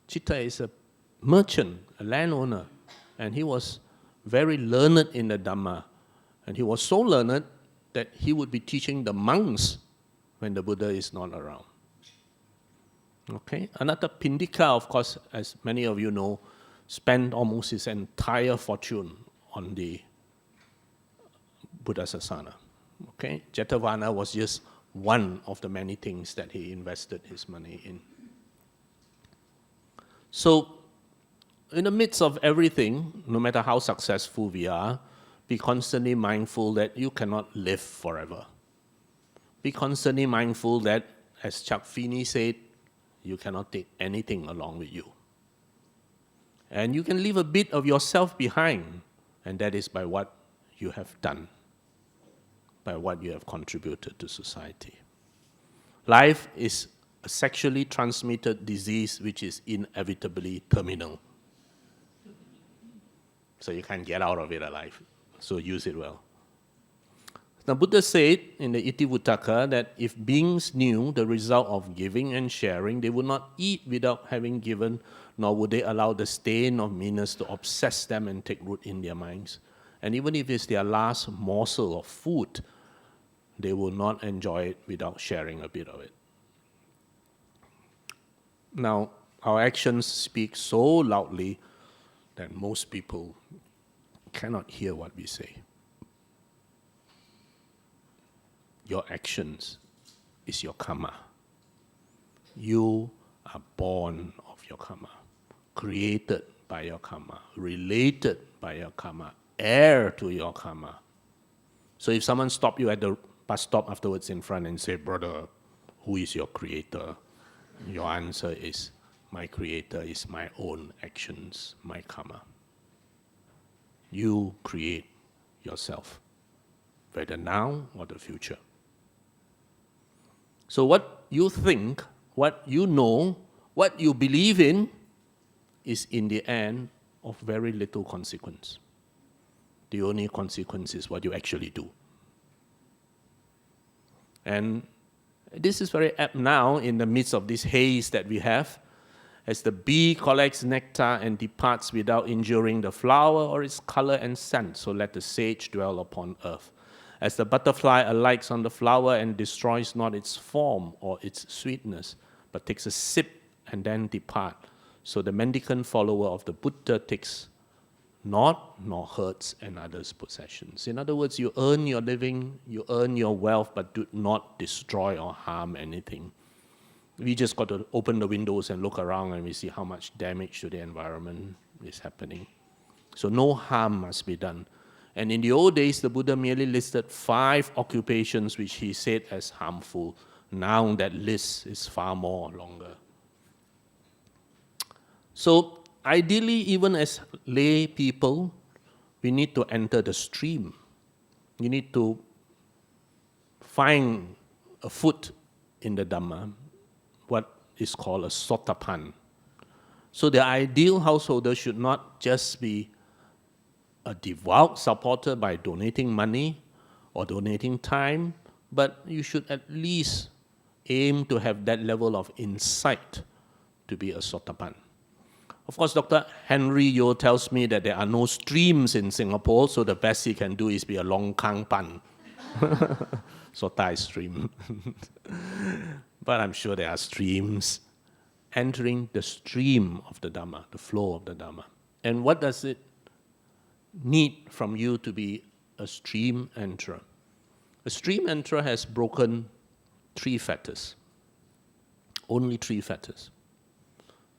Chitta is a merchant, a landowner, and he was very learned in the Dhamma. And he was so learned that he would be teaching the monks when the Buddha is not around. Okay? Another Pindika, of course, as many of you know, spent almost his entire fortune on the Buddha Sasana. Okay? Jetavana was just one of the many things that he invested his money in. So, in the midst of everything, no matter how successful we are, be constantly mindful that you cannot live forever. Be constantly mindful that, as Chuck Feeney said, you cannot take anything along with you. And you can leave a bit of yourself behind, and that is by what you have done, by what you have contributed to society. Life is a sexually transmitted disease which is inevitably terminal. So you can't get out of it alive. So use it well. The Buddha said in the Itivuttaka that if beings knew the result of giving and sharing, they would not eat without having given, nor would they allow the stain of meanness to obsess them and take root in their minds. And even if it's their last morsel of food, they will not enjoy it without sharing a bit of it. Now, our actions speak so loudly that most people cannot hear what we say. Your actions is your karma. You are born of your karma, created by your karma, related by your karma, heir to your karma. So if someone stopped you at the bus stop afterwards in front and say, brother, who is your creator? Your answer is, my creator is my own actions, my karma. You create yourself, whether now or the future. So what you think, what you know, what you believe in is in the end of very little consequence. The only consequence is what you actually do. And this is very apt now in the midst of this haze that we have, as the bee collects nectar and departs without injuring the flower or its color and scent, so let the sage dwell upon earth. As the butterfly alights on the flower and destroys not its form or its sweetness, but takes a sip and then depart, so the mendicant follower of the Buddha takes not nor hurts another's possessions. In other words, you earn your living, you earn your wealth, but do not destroy or harm anything. We just got to open the windows and look around and we see how much damage to the environment is happening. So no harm must be done. And in the old days, the Buddha merely listed 5 occupations which he said as harmful. Now that list is far more longer. So ideally, even as lay people, we need to enter the stream. You need to find a foot in the Dhamma, what is called a sotapan. So the ideal householder should not just be a devout supporter by donating money or donating time, but you should at least aim to have that level of insight to be a sotapan. Of course, Dr. Henry Yeo tells me that there are no streams in Singapore, so the best he can do is be a longkang pan. Sotai stream. But I'm sure there are streams entering the stream of the Dhamma, the flow of the Dhamma. And what does it need from you to be a stream enterer? A stream enterer has broken 3 fetters. Only 3 fetters.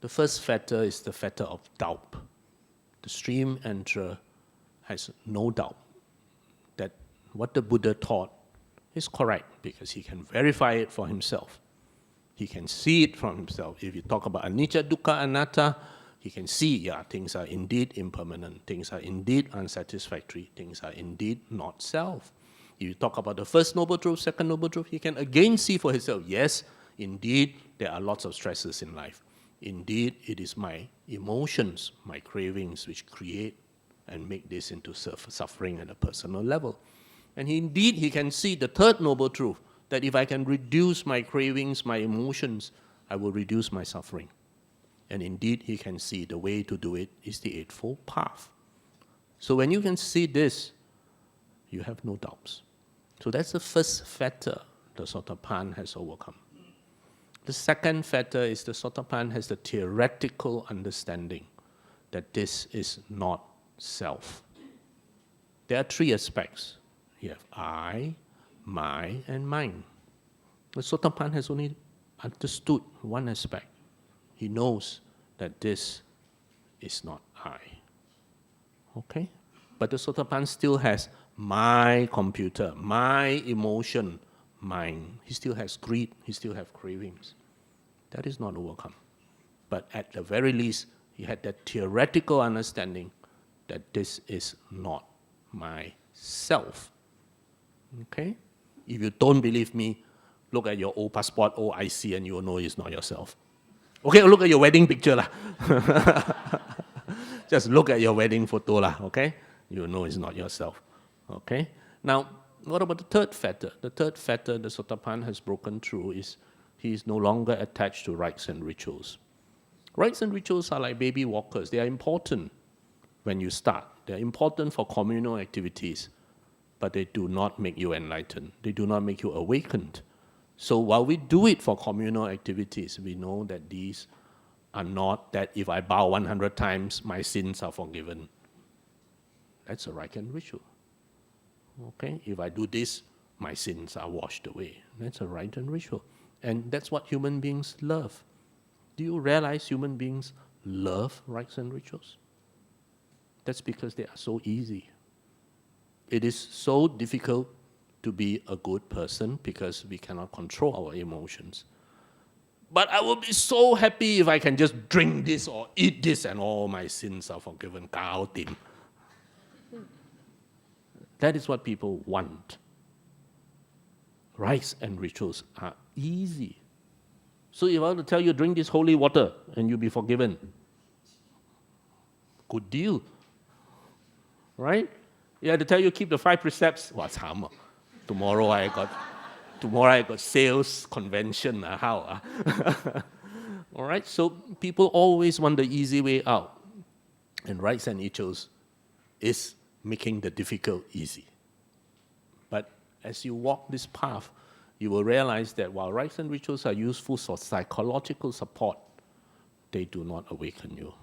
The first fetter is the fetter of doubt. The stream enterer has no doubt that what the Buddha taught is correct because he can verify it for himself. He can see it from himself. If you talk about anicca, dukkha, anatta, he can see, yeah, things are indeed impermanent, things are indeed unsatisfactory, things are indeed not self. If you talk about the first noble truth, second noble truth, he can again see for himself, yes, indeed, there are lots of stresses in life. Indeed, it is my emotions, my cravings, which create and make this into suffering at a personal level. And indeed, he can see the third noble truth, that if I can reduce my cravings, my emotions, I will reduce my suffering. And indeed, he can see the way to do it is the Eightfold Path. So when you can see this, you have no doubts. So that's the first fetter the Sotapan has overcome. The second fetter is the Sotapan has the theoretical understanding that this is not self. There are 3 aspects. You have I, my, and mine. The Sotapan has only understood one aspect. He knows that this is not I. Okay? But the Sotapan still has my computer, my emotion, mine. He still has greed, he still has cravings. That is not overcome. But at the very least, he had that theoretical understanding that this is not myself. Okay? If you don't believe me, look at your old passport, old IC, and you will know it's not yourself. Okay, look at your wedding picture lah. Just look at your wedding photo lah, okay? You will know it's not yourself. Okay? Now, what about the third fetter? The third fetter the Sotapan has broken through is he is no longer attached to rites and rituals. Rites and rituals are like baby walkers. They are important when you start. They are important for communal activities, but they do not make you enlightened. They do not make you awakened. So while we do it for communal activities, we know that these are not that if I bow 100 times, my sins are forgiven. That's a rite and ritual. Okay? If I do this, my sins are washed away. That's a rite and ritual. And that's what human beings love. Do you realize human beings love rites and rituals? That's because they are so easy. It is so difficult to be a good person because we cannot control our emotions. But I will be so happy if I can just drink this or eat this and all my sins are forgiven. Kao tim. That is what people want. Rites and rituals are easy. So if I were to tell you, drink this holy water and you'll be forgiven, good deal. Right? You had to tell you, keep the 5 precepts. What's harm? Tomorrow I got sales convention. How? All right? So people always want the easy way out. And rites and rituals is making the difficult easy. But as you walk this path, you will realize that while rites and rituals are useful for psychological support, they do not awaken you.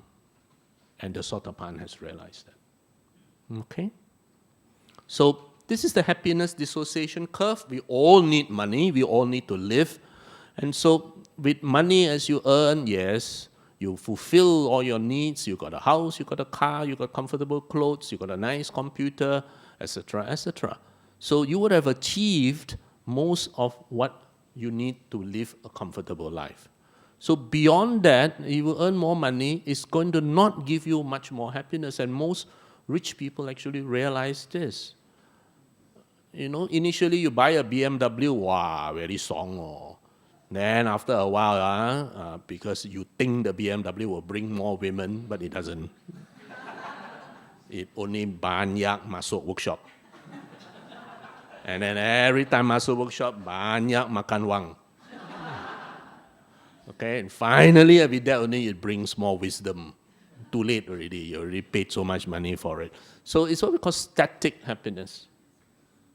And the Sotapan has realized that. Okay? So this is the happiness dissociation curve. We all need money. We all need to live. And so with money as you earn, yes, you fulfill all your needs. You got a house, you got a car, you got comfortable clothes, you got a nice computer, etc., etc. So you would have achieved most of what you need to live a comfortable life. So beyond that, you will earn more money. It's going to not give you much more happiness. And most rich people actually realize this. You know, initially you buy a BMW, wow, very song. Then after a while, because you think the BMW will bring more women, but it doesn't. It only banyak masuk workshop. And then every time masuk workshop, banyak makan wang. Okay, and finally, with that only, it brings more wisdom. Too late already. You already paid so much money for it. So it's what we call static happiness.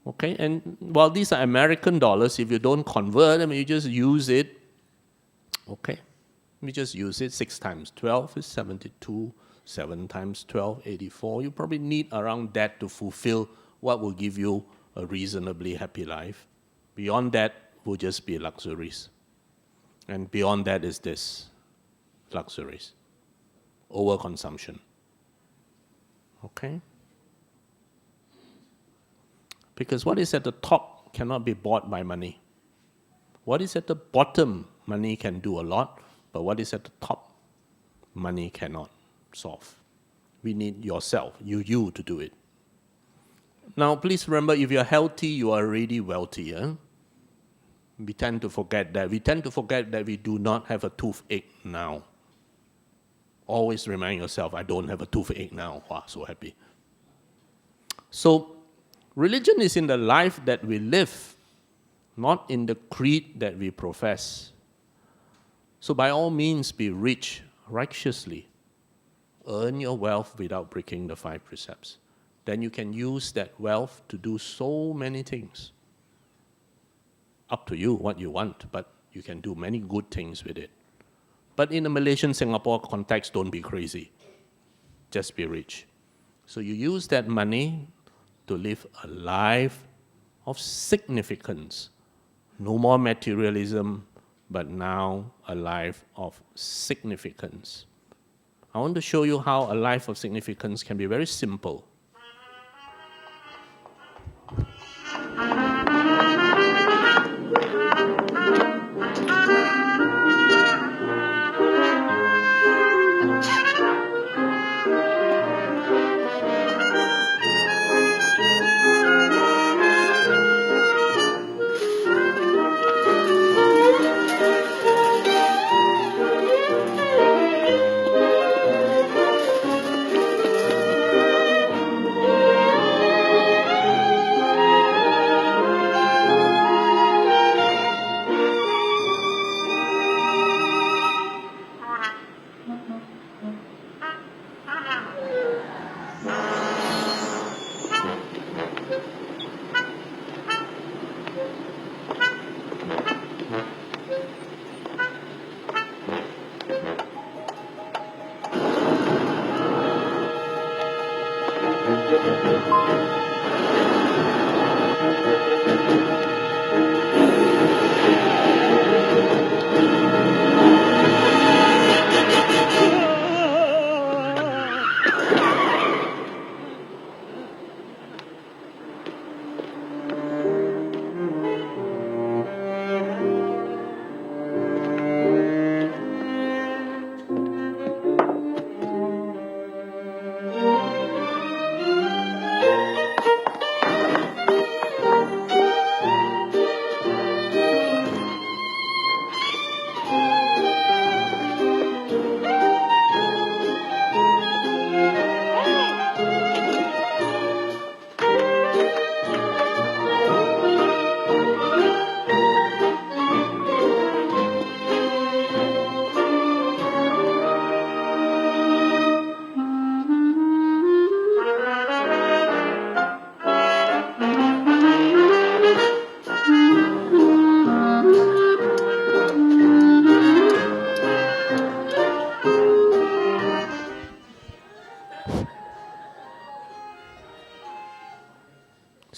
Okay, and while these are American dollars, if you don't convert them, you just use it. Okay, you just use it. 6 times 12 is 72. 7 times 12, 84. You probably need around that to fulfill what will give you a reasonably happy life. Beyond that will just be luxuries. And beyond that is this, luxuries, overconsumption. Okay? Because what is at the top cannot be bought by money. What is at the bottom, money can do a lot, but what is at the top, money cannot solve. We need yourself, you to do it. Now, please remember, if you're healthy, you are already wealthy. We tend to forget that. We tend to forget that we do not have a toothache now. Always remind yourself, I don't have a toothache now. Wow, so happy. So, religion is in the life that we live, not in the creed that we profess. So by all means, be rich righteously. Earn your wealth without breaking the 5 precepts. Then you can use that wealth to do so many things. Up to you what you want, but you can do many good things with it. But in the Malaysian-Singapore context, don't be crazy. Just be rich. So you use that money to live a life of significance. No more materialism, but now a life of significance. I want to show you how a life of significance can be very simple.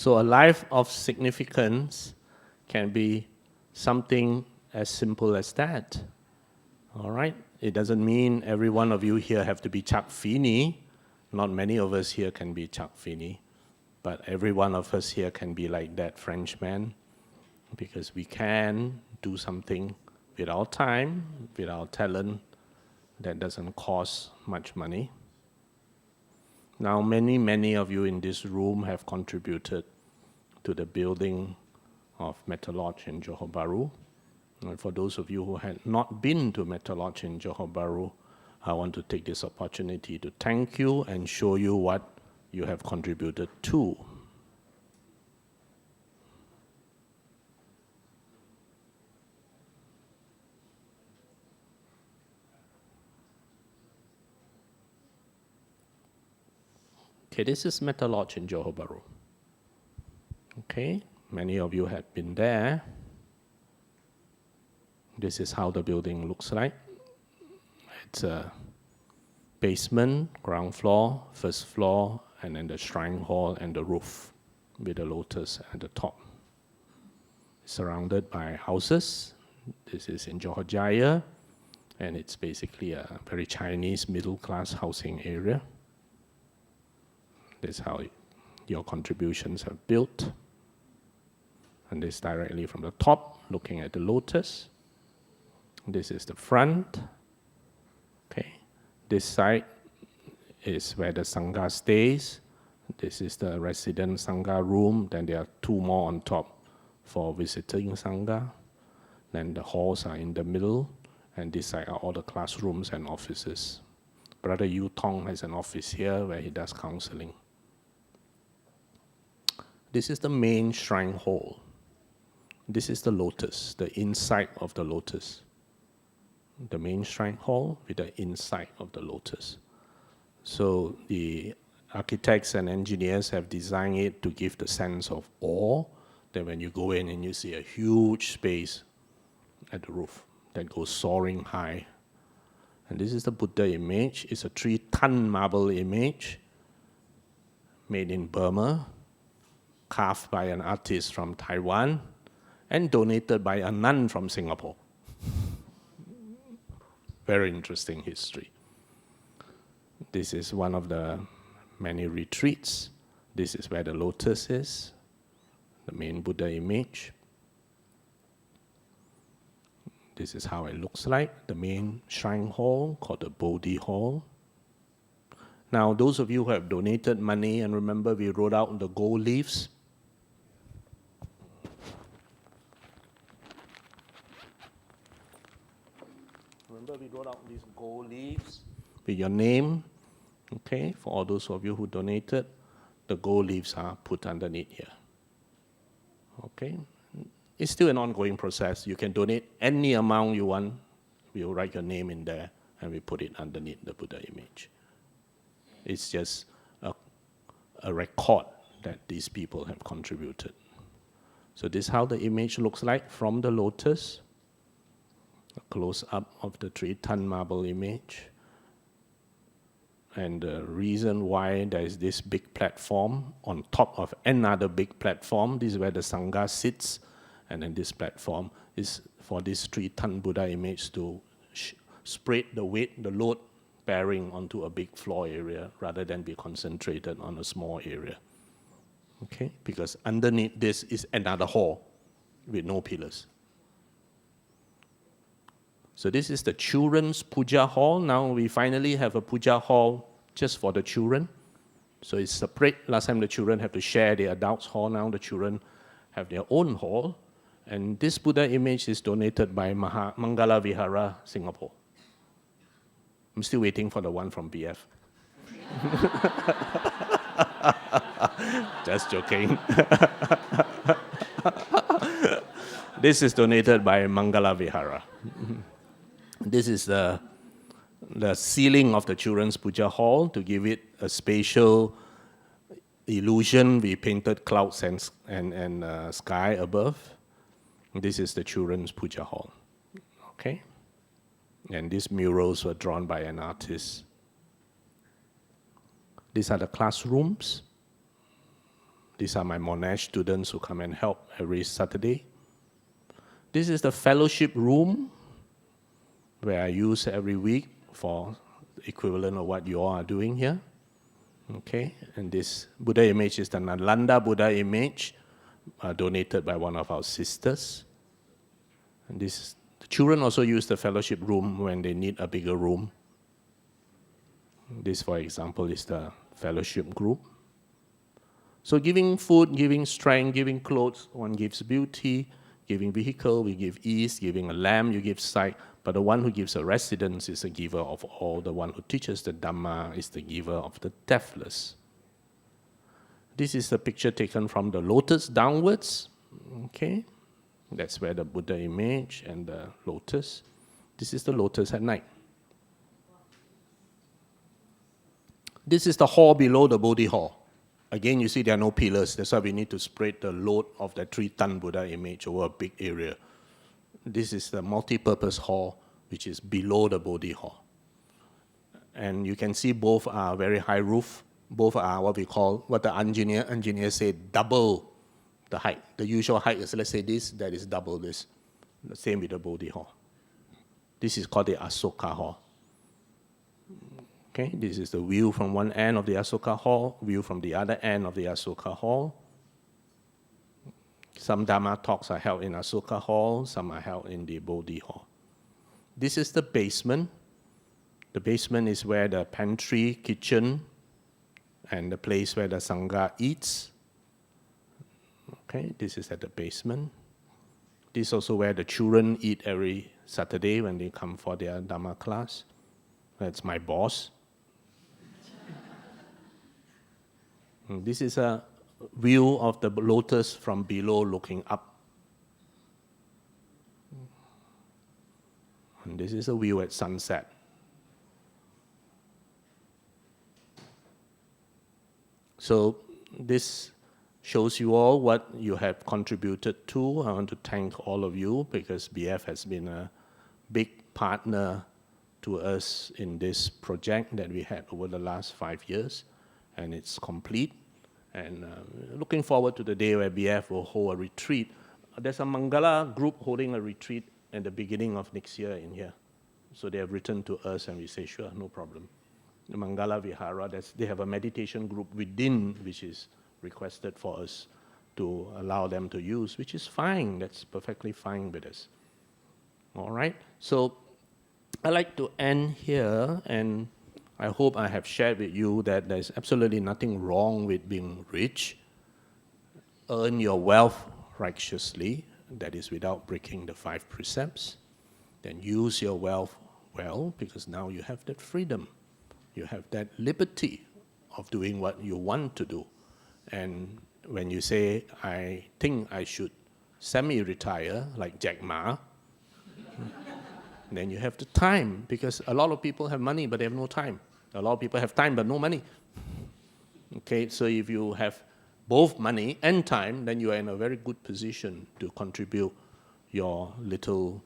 So a life of significance can be something as simple as that. All right? It doesn't mean every one of you here have to be Chuck Finney. Not many of us here can be Chuck Finney. But every one of us here can be like that Frenchman, because we can do something with our time, with our talent, that doesn't cost much money. Now, many of you in this room have contributed to the building of Metta Lodge in Johor Bahru. And for those of you who had not been to Metta Lodge in Johor Bahru, I want to take this opportunity to thank you and show you what you have contributed to. Okay, this is Metta Lodge in Johor Bahru. Okay, many of you have been there. This is how the building looks like. It's a basement, ground floor, first floor, and then the shrine hall and the roof with the lotus at the top. Surrounded by houses. This is in Johor Jaya, and it's basically a very Chinese middle-class housing area. This is how your contributions are built. And this directly from the top, looking at the lotus. This is the front. Okay. This side is where the Sangha stays. This is the resident Sangha room. Then there are two more on top for visiting Sangha. Then the halls are in the middle. And this side are all the classrooms and offices. Brother Yu Tong has an office here where he does counseling. This is the main shrine hall. This is the lotus, the inside of the lotus. The main shrine hall with the inside of the lotus. So the architects and engineers have designed it to give the sense of awe, that when you go in and you see a huge space at the roof that goes soaring high. And this is the Buddha image. It's a 3-ton marble image made in Burma, carved by an artist from Taiwan, and donated by a nun from Singapore. Very interesting history. This is one of the many retreats. This is where the lotus is, the main Buddha image. This is how it looks like, the main shrine hall called the Bodhi Hall. Now, those of you who have donated money, and remember we wrote out the gold leaves. Remember we wrote out these gold leaves with your name, okay? For all those of you who donated, the gold leaves are put underneath here, okay? It's still an ongoing process. You can donate any amount you want. We'll write your name in there and we put it underneath the Buddha image. It's just a record that these people have contributed. So this is how the image looks like from the lotus. A close-up of the 3-ton marble image. And the reason why there is this big platform on top of another big platform, this is where the Sangha sits, and then this platform is for this 3-ton Buddha image to spread the weight, the load bearing onto a big floor area rather than be concentrated on a small area. Okay? Because underneath this is another hall with no pillars. So this is the children's puja hall. Now we finally have a puja hall just for the children. So it's separate. Last time the children have to share the adults' hall. Now the children have their own hall. And this Buddha image is donated by Mangala Vihara, Singapore. I'm still waiting for the one from BF. Just joking. This is donated by Mangala Vihara. This is the ceiling of the children's puja hall. To give it a spatial illusion, we painted clouds and sky above. This is the children's puja hall. Okay? And these murals were drawn by an artist. These are the classrooms. These are my Monash students who come and help every Saturday. This is the fellowship room where I use every week for the equivalent of what you all are doing here. Okay, and this Buddha image is the Nalanda Buddha image donated by one of our sisters. And this, the children also use the fellowship room when they need a bigger room. This, for example, is the fellowship group. So giving food, giving strength, giving clothes, one gives beauty. Giving vehicle, we give ease. Giving a lamp, you give sight. But the one who gives a residence is the giver of all. The one who teaches the Dhamma is the giver of the deathless. This is the picture taken from the lotus downwards. Okay, that's where the Buddha image and the lotus. This is the lotus at night. This is the hall below the Bodhi hall. Again, you see there are no pillars. That's why we need to spread the load of the 3-ton Buddha image over a big area. This is the multi-purpose hall, which is below the Bodhi hall. And you can see both are very high roof. Both are what we call, what the engineers say, double the height. The usual height is, let's say this, that is double this. The same with the Bodhi hall. This is called the Assoca hall. Okay, this is the view from one end of the Assoca hall, view from the other end of the Assoca hall. Some Dhamma talks are held in Assoca hall, some are held in the Bodhi hall. This is the basement. The basement is where the pantry, kitchen, and the place where the Sangha eats. Okay, this is at the basement. This is also where the children eat every Saturday when they come for their Dhamma class. That's my boss. This is a view of the lotus from below looking up. And this is a view at sunset. So this shows you all what you have contributed to. I want to thank all of you because BF has been a big partner to us in this project that we had over the last 5 years, and it's complete. And looking forward to the day where BF will hold a retreat. There's a Mangala group holding a retreat at the beginning of next year in here. So they have written to us and we say, sure, no problem. The Mangala Vihara, they have a meditation group within which is requested for us to allow them to use, which is fine. That's perfectly fine with us. All right? So I'd like to end here, and I hope I have shared with you that there's absolutely nothing wrong with being rich. Earn your wealth righteously, that is without breaking the 5 precepts. Then use your wealth well, because now you have that freedom. You have that liberty of doing what you want to do. And when you say, I think I should semi-retire, like Jack Ma, then you have the time, because a lot of people have money, but they have no time. A lot of people have time, but no money. Okay, so if you have both money and time, then you are in a very good position to contribute your little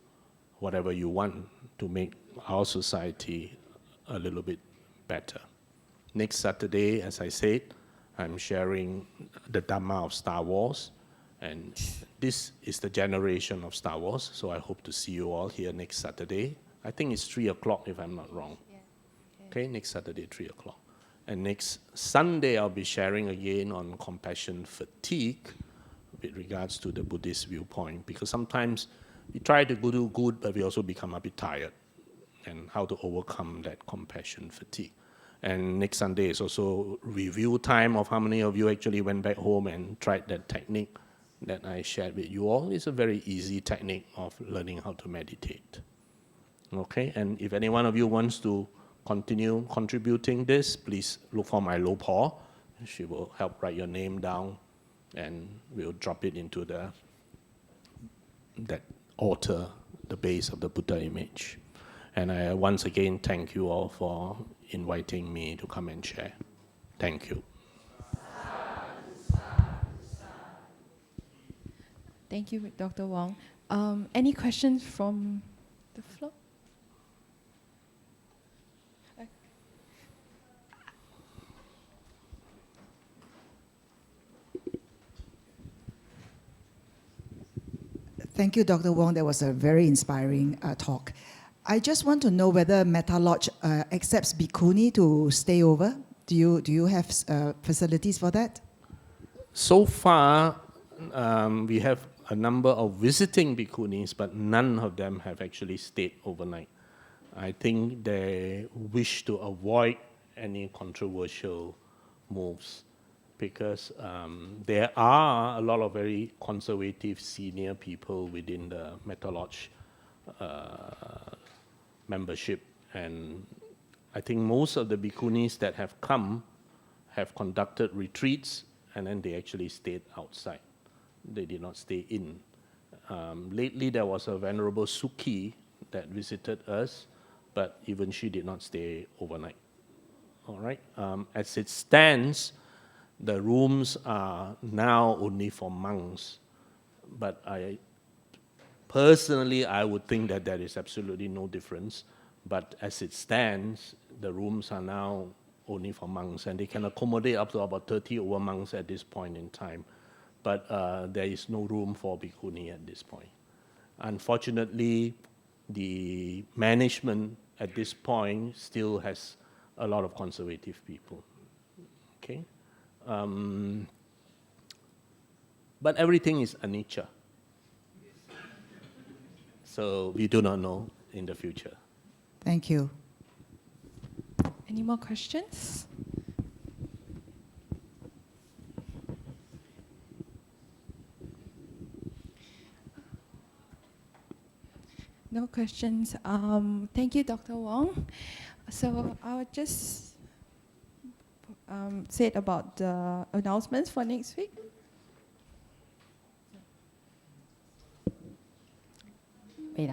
whatever you want to make our society a little bit better. Next Saturday, as I said, I'm sharing the Dhamma of Star Wars, and this is the generation of Star Wars, so I hope to see you all here next Saturday. I think it's 3 o'clock if I'm not wrong. Yeah. Okay, next Saturday, 3 o'clock. And next Sunday, I'll be sharing again on compassion fatigue with regards to the Buddhist viewpoint, because sometimes we try to do good, but we also become a bit tired, and how to overcome that compassion fatigue. And next Sunday is also review time of how many of you actually went back home and tried that technique that I shared with you all. It's a very easy technique of learning how to meditate. Okay, and if any one of you wants to continue contributing this, please look for my Lo Po. She will help write your name down, and we'll drop it into that altar, the base of the Buddha image. And I once again thank you all for inviting me to come and share. Thank you. Thank you, Dr. Wong. Any questions from the floor? Thank you, Dr. Wong. That was a very inspiring talk. I just want to know whether Metta Lodge accepts bhikkhuni to stay over. Do you have facilities for that? So far, we have a number of visiting bhikkhunis, but none of them have actually stayed overnight. I think they wish to avoid any controversial moves because there are a lot of very conservative senior people within the Metta Lodge membership, and I think most of the bhikkhunis that have come have conducted retreats and then they actually stayed outside. They did not stay in. Lately there was a Venerable Sukhi that visited us, but even she did not stay overnight. All right. As it stands, the rooms are now only for monks, but personally, I would think that there is absolutely no difference. But as it stands, the rooms are now only for monks, and they can accommodate up to about 30 over monks at this point in time. But there is no room for bhikkhuni at this point. Unfortunately, the management at this point still has a lot of conservative people. Okay, but everything is anicca, so we do not know in the future. Thank you. Any more questions? No questions. Thank you, Dr. Wong. So I will just say about the announcements for next week. Wait.